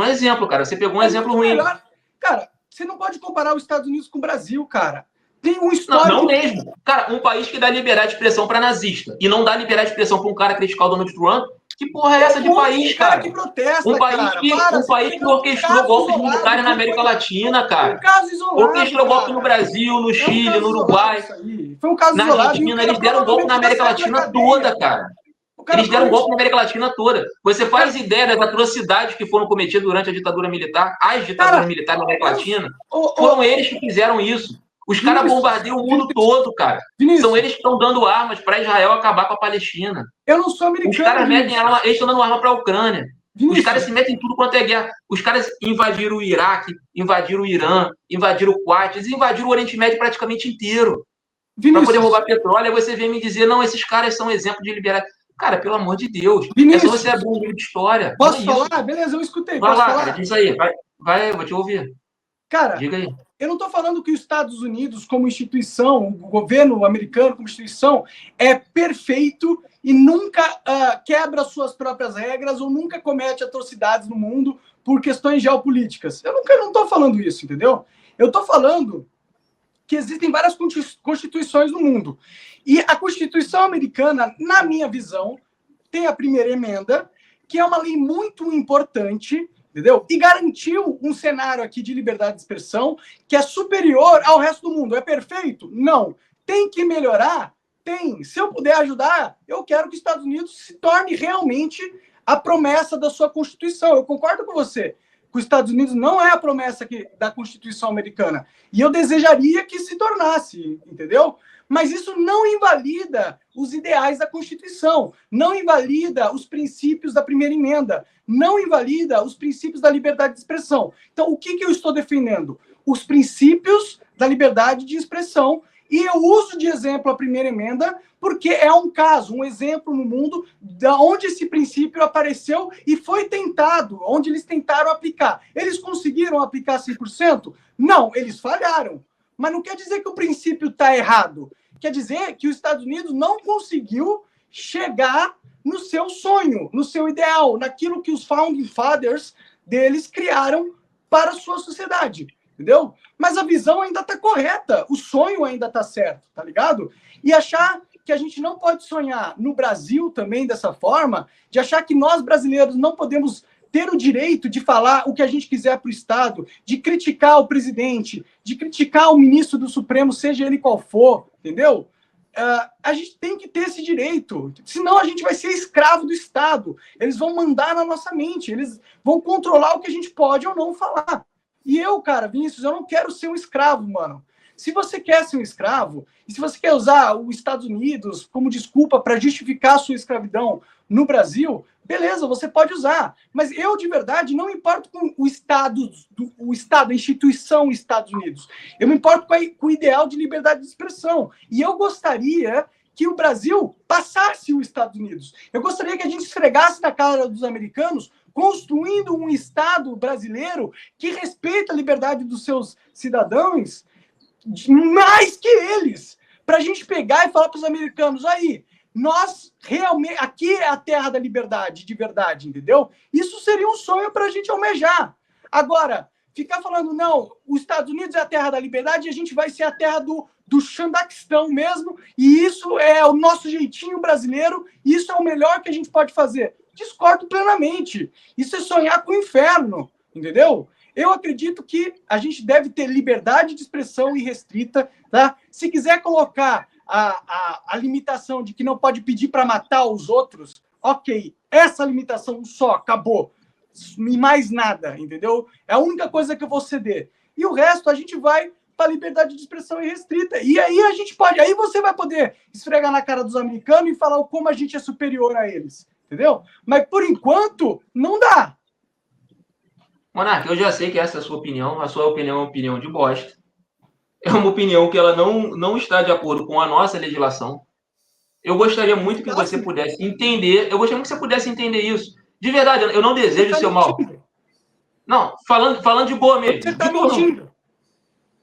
é exemplo, cara. Você pegou um exemplo ruim. Melhor. Cara, você não pode comparar os Estados Unidos com o Brasil, cara. Tem um histórico. Não mesmo. Cara, um país que dá liberdade de expressão para nazista e não dá liberdade de expressão para um cara criticar o Donald Trump. Que porra é essa de país, cara? Que protesta, um país que orquestrou golpes militares na América Latina, cara. Um caso isolado. Orquestrou golpe no Brasil, no Chile, no Uruguai. Foi um caso na Argentina, eles deram golpe na América Latina toda, cara. Eles deram golpe na América Latina toda. Você faz ideia das atrocidades que foram cometidas durante a ditadura militar, as ditaduras militares na América Latina? Foram eles que fizeram isso. Os caras bombardeiam o mundo todo, cara. São eles que estão dando armas para Israel acabar com a Palestina. Eu não sou americano. Os caras metem arma, eles estão dando arma para a Ucrânia. Os caras se metem em tudo quanto é guerra. Os caras invadiram o Iraque, invadiram o Irã, invadiram o Kuwait, eles invadiram o Oriente Médio praticamente inteiro. Para poder roubar petróleo. Aí você vem me dizer, não, esses caras são exemplo de liberdade. Cara, pelo amor de Deus. É só você abrir um livro de história. Posso falar? Beleza, eu escutei. Vai lá, cara, diz aí. Vai, eu vou te ouvir. Cara, diga aí. Eu não estou falando que os Estados Unidos, como instituição, o governo americano como instituição, é perfeito e nunca quebra suas próprias regras ou nunca comete atrocidades no mundo por questões geopolíticas. Eu não estou falando isso, entendeu? Eu estou falando que existem várias constituições no mundo. E a Constituição americana, na minha visão, tem a primeira emenda, que é uma lei muito importante, entendeu? E garantiu um cenário aqui de liberdade de expressão que é superior ao resto do mundo. É perfeito? Não. Tem que melhorar? Tem. Se eu puder ajudar, eu quero que os Estados Unidos se torne realmente a promessa da sua Constituição. Eu concordo com você. Que os Estados Unidos não é a promessa da Constituição americana. E eu desejaria que se tornasse, entendeu? Mas isso não invalida os ideais da Constituição, não invalida os princípios da primeira emenda, não invalida os princípios da liberdade de expressão. Então, o que eu estou defendendo? Os princípios da liberdade de expressão. E eu uso de exemplo a primeira emenda porque é um caso, um exemplo no mundo de onde esse princípio apareceu e foi tentado, onde eles tentaram aplicar. Eles conseguiram aplicar 100%? Não, eles falharam. Mas não quer dizer que o princípio está errado. Quer dizer que os Estados Unidos não conseguiu chegar no seu sonho, no seu ideal, naquilo que os Founding Fathers deles criaram para a sua sociedade. Entendeu? Mas a visão ainda está correta, o sonho ainda está certo, tá ligado? E achar que a gente não pode sonhar no Brasil também dessa forma, de achar que nós brasileiros não podemos ter o direito de falar o que a gente quiser para o Estado, de criticar o presidente, de criticar o ministro do Supremo, seja ele qual for, entendeu? a gente tem que ter esse direito, senão a gente vai ser escravo do Estado. Eles vão mandar na nossa mente, eles vão controlar o que a gente pode ou não falar. E eu, cara, Vinícius, eu não quero ser um escravo, mano. Se você quer ser um escravo, e se você quer usar os Estados Unidos como desculpa para justificar a sua escravidão no Brasil, beleza, você pode usar. Mas eu, de verdade, não me importo com o Estado, a instituição Estados Unidos. Eu me importo com o ideal de liberdade de expressão. E eu gostaria que o Brasil passasse os Estados Unidos. Eu gostaria que a gente esfregasse na cara dos americanos, construindo um Estado brasileiro que respeita a liberdade dos seus cidadãos mais que eles, para a gente pegar e falar para os americanos, aí, nós realmente, aqui é a terra da liberdade, de verdade, entendeu? Isso seria um sonho para a gente almejar. Agora, ficar falando, não, os Estados Unidos é a terra da liberdade e a gente vai ser a terra do Xandaquistão mesmo, e isso é o nosso jeitinho brasileiro, e isso é o melhor que a gente pode fazer. Discordo plenamente. Isso é sonhar com o inferno, entendeu? Eu acredito que a gente deve ter liberdade de expressão irrestrita, tá? Se quiser colocar a limitação de que não pode pedir para matar os outros, ok, essa limitação só, acabou. E mais nada, entendeu? É a única coisa que eu vou ceder. E o resto a gente vai para a liberdade de expressão irrestrita. E aí a gente pode, aí você vai poder esfregar na cara dos americanos e falar como a gente é superior a eles, entendeu? Mas por enquanto, não dá. Monark, eu já sei que essa é a sua opinião é uma opinião de bosta. É uma opinião que ela não está de acordo com a nossa legislação. Eu gostaria muito que você pudesse entender, isso. De verdade, eu não desejo o seu mal. Não, falando de boa mesmo. Você tá mentindo.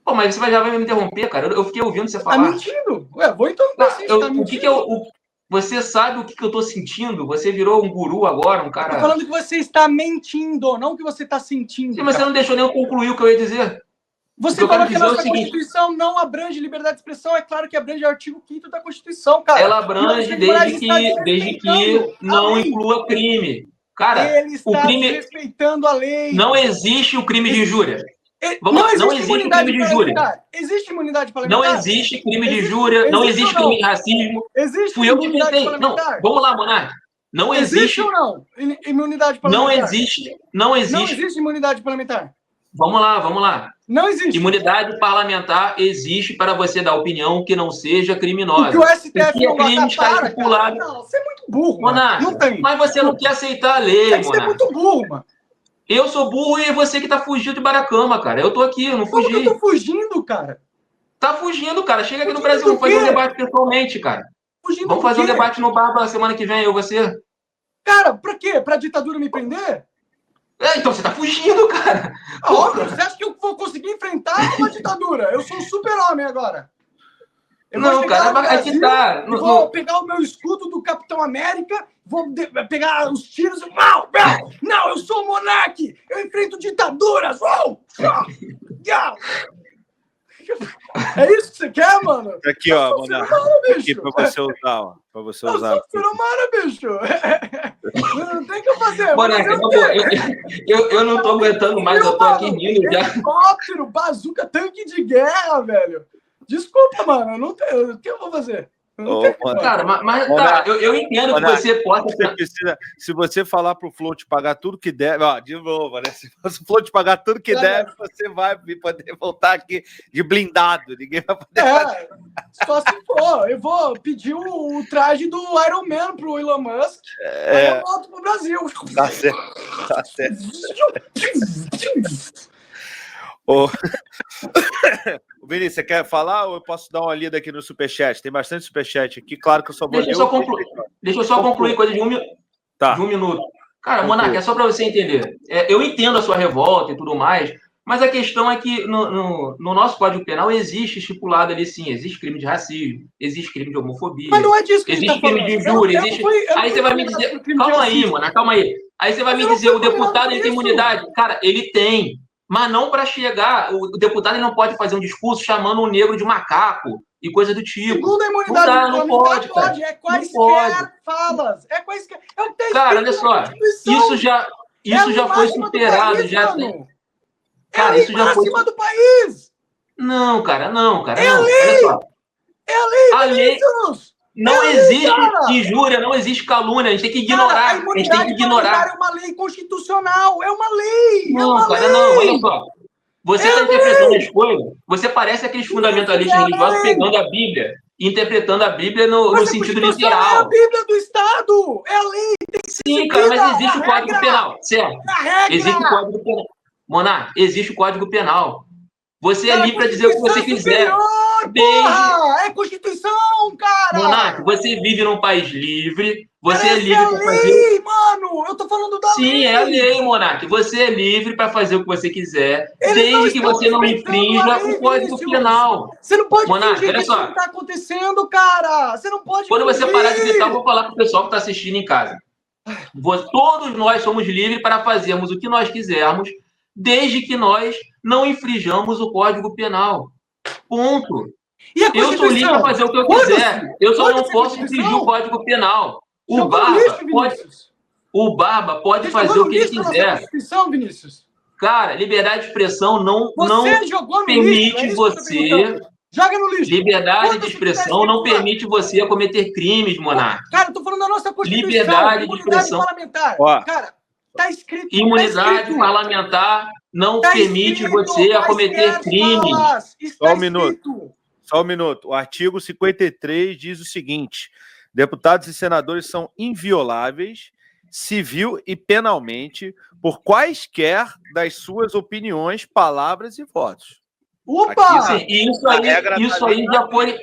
Pô, mas você já vai me interromper, cara. Eu fiquei ouvindo você falar. Tá mentindo? Ué, vou interromper você. Tá mentindo. Você sabe o que eu tô sentindo? Você virou um guru agora, um cara... Eu tô falando que você está mentindo, não que você está sentindo. Sim, mas você não deixou nem eu concluir o que eu ia dizer. Você falou que a nossa Constituição não abrange liberdade de expressão. É claro que abrange o artigo 5º da Constituição, cara. Ela abrange desde que não inclua crime. Cara, ele está desrespeitando a lei. Não existe o crime de injúria. Não existe crime de injúria. Existe imunidade parlamentar? Não existe crime de injúria, não existe crime de racismo. Existe Fui eu que inventei. Não, vamos lá, Monark. Não existe. Existe ou não imunidade parlamentar? Não existe. Não existe imunidade parlamentar. Vamos lá. Não existe. Imunidade parlamentar existe para você dar opinião que não seja criminosa. Porque o STF não crime está estipulado. Não, você é muito burro, Monark. Não tem. Mas você não quer aceitar a lei, Monark. Você é muito burro, mano. Eu sou burro e é você que tá fugindo de Baracama, cara. Eu tô aqui, eu não fugi. Como que eu tô fugindo, cara? Tá fugindo, cara. Chega aqui no Brasil, vamos fazer um debate pessoalmente, cara. Vamos fazer um debate no bar na semana que vem, eu e você. Cara, pra quê? Pra ditadura me prender? Então você tá fugindo, cara. Óbvio, você acha que eu vou conseguir enfrentar uma ditadura? Eu sou um super-homem agora. Não, cara, aqui tá. Vou pegar o meu escudo do Capitão América, vou pegar os tiros e... Não, eu sou o Monark! Eu enfrento ditaduras! É isso que você quer, mano? Aqui, ó, Monark. Aqui pra você usar, ó. Pra você usar. Eu sou humano, bicho! Não tem o que fazer. Monark, eu não tô aguentando mais, eu tô aqui rindo já. Helicóptero, bazuca, tanque de guerra, velho. Desculpa, mano, eu não tenho. O que eu vou fazer? Cara, mas tá, eu entendo que você possa. Se você falar pro Flow te pagar tudo que deve, ó, de novo, né? Se o Flow te pagar tudo que deve, você vai poder voltar aqui de blindado. Ninguém vai poder. Só se for. Eu vou pedir o traje do Iron Man pro Elon Musk. Aí eu volto pro Brasil. Tá certo. Ô, Vinícius, você quer falar ou eu posso dar uma lida aqui no Superchat? Tem bastante Superchat aqui, claro que eu só vou ler. Deixa eu só concluir coisa de um minuto. Cara, Monark, é só para você entender. Eu entendo a sua revolta e tudo mais, mas a questão é que no nosso Código Penal existe estipulado ali, sim, existe crime de racismo, existe crime de homofobia, mas não é disso que existe crime de injúria, Aí você vai me dizer... Calma aí, Monark, calma aí. Aí você vai me dizer, o deputado ele tem imunidade. Cara, ele tem. Mas não para chegar, o deputado ele não pode fazer um discurso chamando um negro de macaco e coisa do tipo. Segundo a imunidade não pode, é quaisquer falas. É quaisquer. Cara, olha só, isso já foi superado. Cara, isso já foi. Do país. Não, cara. Olha só. É a lei, Vinícius! Não existe injúria, não existe calúnia. A gente tem que ignorar. A imunidade parlamentar é uma lei constitucional. É uma lei. Não, cara, não. Olha só. Você está interpretando as coisas. Você parece aqueles fundamentalistas religiosos pegando a Bíblia e interpretando a Bíblia no sentido literal. É a Bíblia do Estado. É a lei. Tem que ser sim, cara, mas existe o Código Penal. Certo. Existe o Código Penal. Monarca, existe o Código Penal. Você é livre para dizer o que você quiser. É Constituição, cara! Monarca, você vive num país livre, você é livre para fazer... lei, mano! Eu tô falando da lei! Sim, é a lei, Monarca. Você é livre para fazer o que você quiser, desde que você não infrinja o Código Penal. Você não pode Monarca, olha que só. isso não tá acontecendo, cara! Você não pode Quando você parar de gritar, eu vou falar pro pessoal que tá assistindo em casa. Todos nós somos livres para fazermos o que nós quisermos, desde que nós não infringamos o Código Penal. Ponto. Eu sou livre para fazer o que eu quiser. Eu só não posso infringir o Código Penal. O Barba pode fazer o que ele quiser. Vinícius. Cara, liberdade de expressão não permite você... Joga no lixo. Liberdade de expressão não permite você cometer crimes, Monarca. Cara, eu tô falando da nossa Constituição. Liberdade de expressão. Parlamentar. Cara, tá escrito. Imunidade parlamentar não permite você cometer crimes. Só um minuto. O artigo 53 diz o seguinte: deputados e senadores são invioláveis, civil e penalmente, por quaisquer das suas opiniões, palavras e votos. Opa! Sim, isso aí já foi...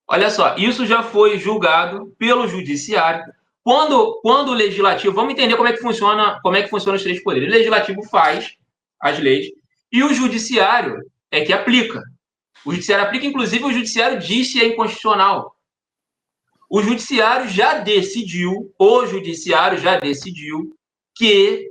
Olha só, isso já foi julgado pelo judiciário. Quando o legislativo... Vamos entender como é que funciona os três poderes. O legislativo faz as leis e o judiciário é que aplica. O judiciário aplica, inclusive, o judiciário diz se é inconstitucional. O judiciário já decidiu que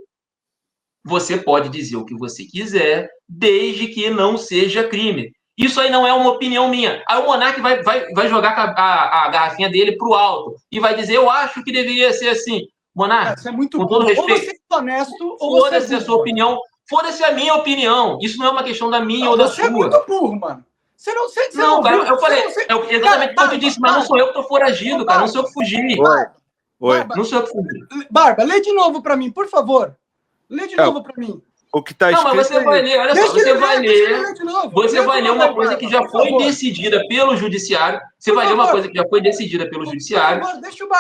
você pode dizer o que você quiser, desde que não seja crime. Isso aí não é uma opinião minha. Aí o Monarca vai jogar a garrafinha dele pro alto e vai dizer, eu acho que deveria ser assim. Monarca, com todo respeito, ou você é honesto, ou foda-se a sua opinião, foda-se a minha opinião. Isso não é uma questão da minha ou da sua. Você é muito burro, mano. Não, cara, eu falei, exatamente o que eu te disse, mas não sou eu que tô foragido, cara, não sou eu que fugi. Oi. Não sou eu que fugi. Barba, lê de novo pra mim, por favor. Lê de novo pra mim. O que tá escrito. Não, mas você vai ler, olha só, você vai ler uma coisa que já foi decidida pelo judiciário. Você vai ler uma coisa que já foi decidida pelo judiciário.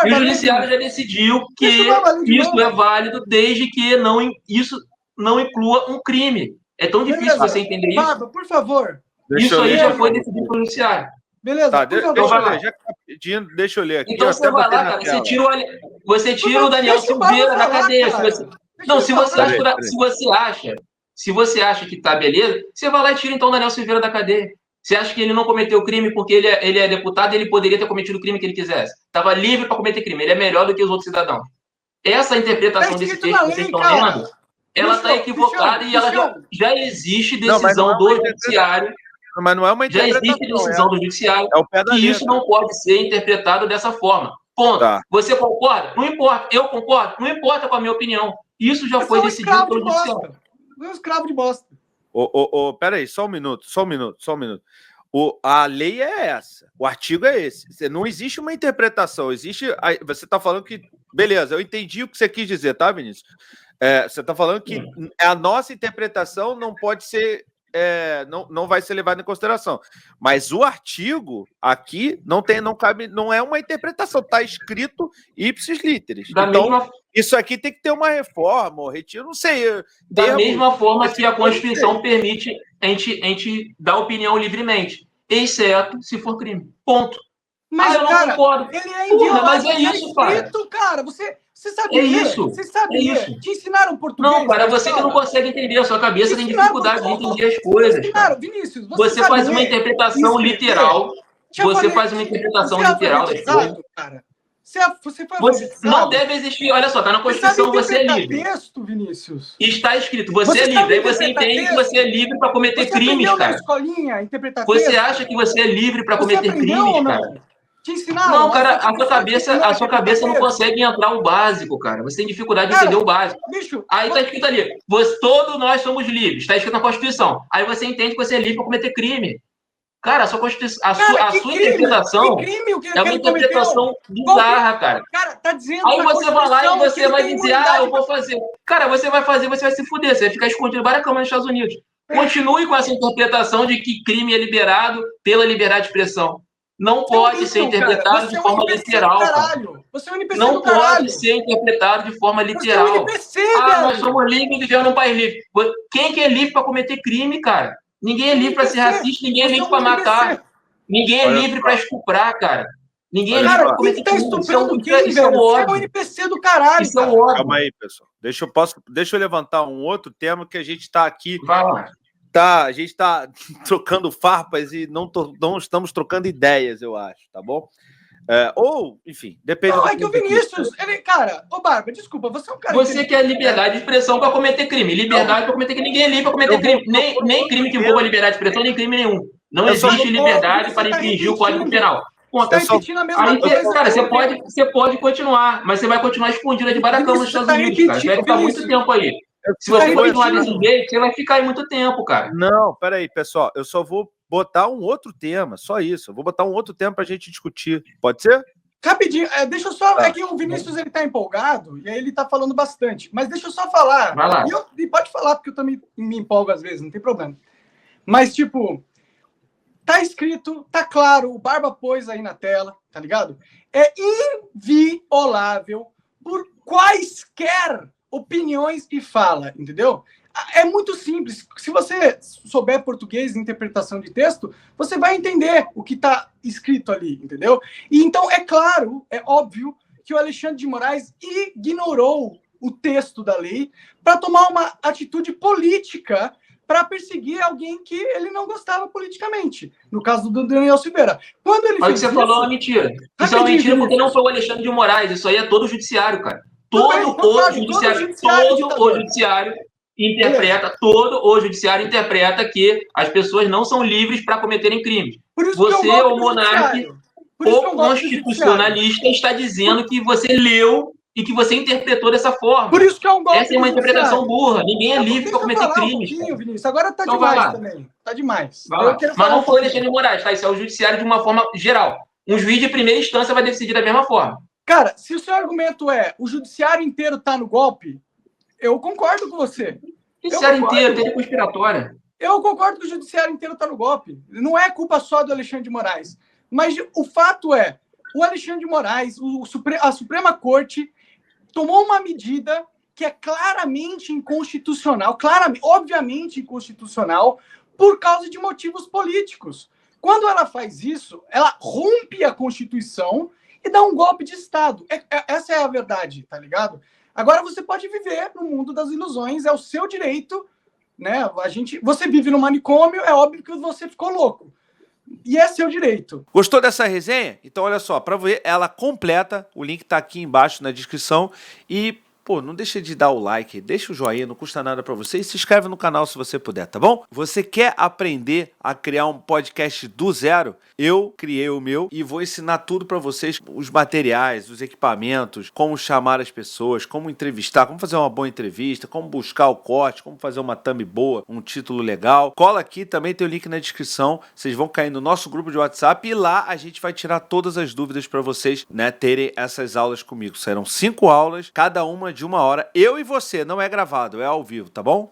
E o judiciário já decidiu que isso é válido desde que isso não inclua um crime. É tão difícil você entender isso. Barba, por favor. Isso aí já foi decidido pelo judiciário. Beleza, tá, deixa eu ler aqui. Então você vai lá, cara, você tira o Daniel Silveira da cadeia. Se você acha que tá beleza, você vai lá e tira então o Daniel Silveira da cadeia. Você acha que ele não cometeu crime porque ele é deputado e ele poderia ter cometido o crime que ele quisesse? Estava livre para cometer crime, ele é melhor do que os outros cidadãos. Essa interpretação desse texto que vocês estão lendo, ela está equivocada e ela já existe decisão do judiciário. Mas não é uma interpretação. Já existe decisão do judiciário que isso não pode ser interpretado dessa forma. Ponto. Tá. Você concorda? Não importa. Eu concordo? Não importa com a minha opinião. Isso já foi decidido pelo judiciário. É um escravo de bosta. Peraí, só um minuto. A lei é essa. O artigo é esse. Não existe uma interpretação. Você está falando que... Beleza, eu entendi o que você quis dizer, tá, Vinícius? Você está falando que a nossa interpretação não pode ser... não vai ser levado em consideração. Mas o artigo aqui não é uma interpretação, está escrito ipsis literis. Isso aqui tem que ter uma reforma, retiro, não sei. Da mesma forma que a Constituição permite a gente dar opinião livremente, exceto se for crime. Ponto. Mas, eu não concordo. Ele é inviolável, mas é isso, cara. Você sabe ler? Você sabe ler? Te ensinaram português? Não, cara, você que não consegue entender. A sua cabeça tem dificuldade de entender as coisas. Vinícius, você faz uma interpretação literal. Você faz uma interpretação literal das coisas. Você não deve existir. Olha só, está na Constituição, você é livre. Texto, Vinícius. Está escrito, você é livre. Aí você entende que você é livre para cometer crimes, cara. Você acha que você é livre para cometer crimes, cara? Te ensinaram? Não, cara, a sua cabeça não consegue entrar o básico, cara. Você tem dificuldade de entender o básico. Aí tá escrito ali, todos nós somos livres. Está escrito na Constituição. Aí você entende que você é livre para cometer crime. Cara, a sua interpretação é uma interpretação bizarra, cara. Cara, tá dizendo. Aí você vai lá e você vai dizer, eu vou fazer. Cara, você vai se fuder, você vai ficar escondido em várias câmaras nos Estados Unidos. Continue com essa interpretação de que crime é liberado pela liberdade de expressão. Não pode ser interpretado de forma literal. Você é um NPC não pode ser interpretado de forma literal. Você é um NPC, nós somos livres e vivemos num país livre. Quem que é livre para cometer crime, cara? Ninguém é livre para ser racista, ninguém é livre para matar. Ninguém é livre para estuprar, cara. Ninguém é livre para cometer crime. Estuprando quem, velho? Você é um NPC do caralho. Isso é um ódio. Calma aí, pessoal. Deixa eu levantar um outro tema que a gente está aqui. Vai lá. A gente está trocando farpas e não estamos trocando ideias, eu acho, tá bom? Enfim, depende. Não, é que o Vinícius, cara, Barba, desculpa, você é um cara. Você quer liberdade de expressão para cometer crime. Liberdade para cometer crime. Ninguém é livre para cometer crime. Nem crime que envolva liberdade de expressão, nem crime nenhum. Não existe liberdade para infringir o Código Penal. Tá repetindo a mesma coisa. Cara, você pode continuar, mas você vai continuar escondida debaixo da cama nos Estados Unidos, cara. Você vai ficar muito tempo aí. Se você continuar desse jeito, você vai ficar aí muito tempo, cara. Não, peraí, pessoal. Eu só vou botar um outro tema, só isso. Eu vou botar um outro tema pra gente discutir. Pode ser? Rapidinho, deixa eu só... É que o Vinícius, ele tá empolgado, e aí ele tá falando bastante. Mas deixa eu só falar. Vai lá. E pode falar, porque eu também me empolgo às vezes, não tem problema. Mas, tipo... Tá escrito, tá claro, o Barba pôs aí na tela, tá ligado? É inviolável por quaisquer opiniões e fala, entendeu? É muito simples. Se você souber português e interpretação de texto, você vai entender o que tá escrito ali, entendeu? E então, é claro, é óbvio que o Alexandre de Moraes ignorou o texto da lei para tomar uma atitude política para perseguir alguém que ele não gostava politicamente. No caso do Daniel Silveira. Quando ele fez isso... Você falou uma mentira. Isso é uma mentira porque não foi o Alexandre de Moraes. Isso aí é todo o judiciário, cara. Todo o judiciário interpreta que as pessoas não são livres para cometerem crimes. Você, o monarca, o constitucionalista, está dizendo que você leu e que você interpretou dessa forma. Por isso que é um golpe. Essa é uma interpretação burra. Ninguém é livre para cometer crimes. Vinícius. Agora tá então demais também. Tá demais. Mas não foi o Alexandre de Moraes, tá? Isso é o judiciário de uma forma geral. Um juiz de primeira instância vai decidir da mesma forma. Cara, se o seu argumento é o judiciário inteiro tá no golpe, eu concordo com você. O judiciário inteiro, tem conspiratória. Eu concordo que o judiciário inteiro tá no golpe. Não é culpa só do Alexandre de Moraes. Mas o fato é, o Alexandre de Moraes, a Suprema Corte, tomou uma medida que é claramente inconstitucional, obviamente inconstitucional, por causa de motivos políticos. Quando ela faz isso, ela rompe a Constituição e dá um golpe de Estado. Essa é a verdade, tá ligado? Agora você pode viver no mundo das ilusões, é o seu direito, né? Você vive no manicômio, é óbvio que você ficou louco. E é seu direito. Gostou dessa resenha? Então olha só, para ver ela completa, o link tá aqui embaixo na descrição e não deixa de dar o like, deixa o joinha, não custa nada para você e se inscreve no canal se você puder, tá bom? Você quer aprender a criar um podcast do zero? Eu criei o meu e vou ensinar tudo para vocês, os materiais, os equipamentos, como chamar as pessoas, como entrevistar, como fazer uma boa entrevista, como buscar o corte, como fazer uma thumb boa, um título legal. Cola aqui, também tem o link na descrição, vocês vão cair no nosso grupo de WhatsApp e lá a gente vai tirar todas as dúvidas para vocês, né, terem essas aulas comigo. Serão 5 aulas, cada uma de 1 hora, eu e você, não é gravado, é ao vivo, tá bom?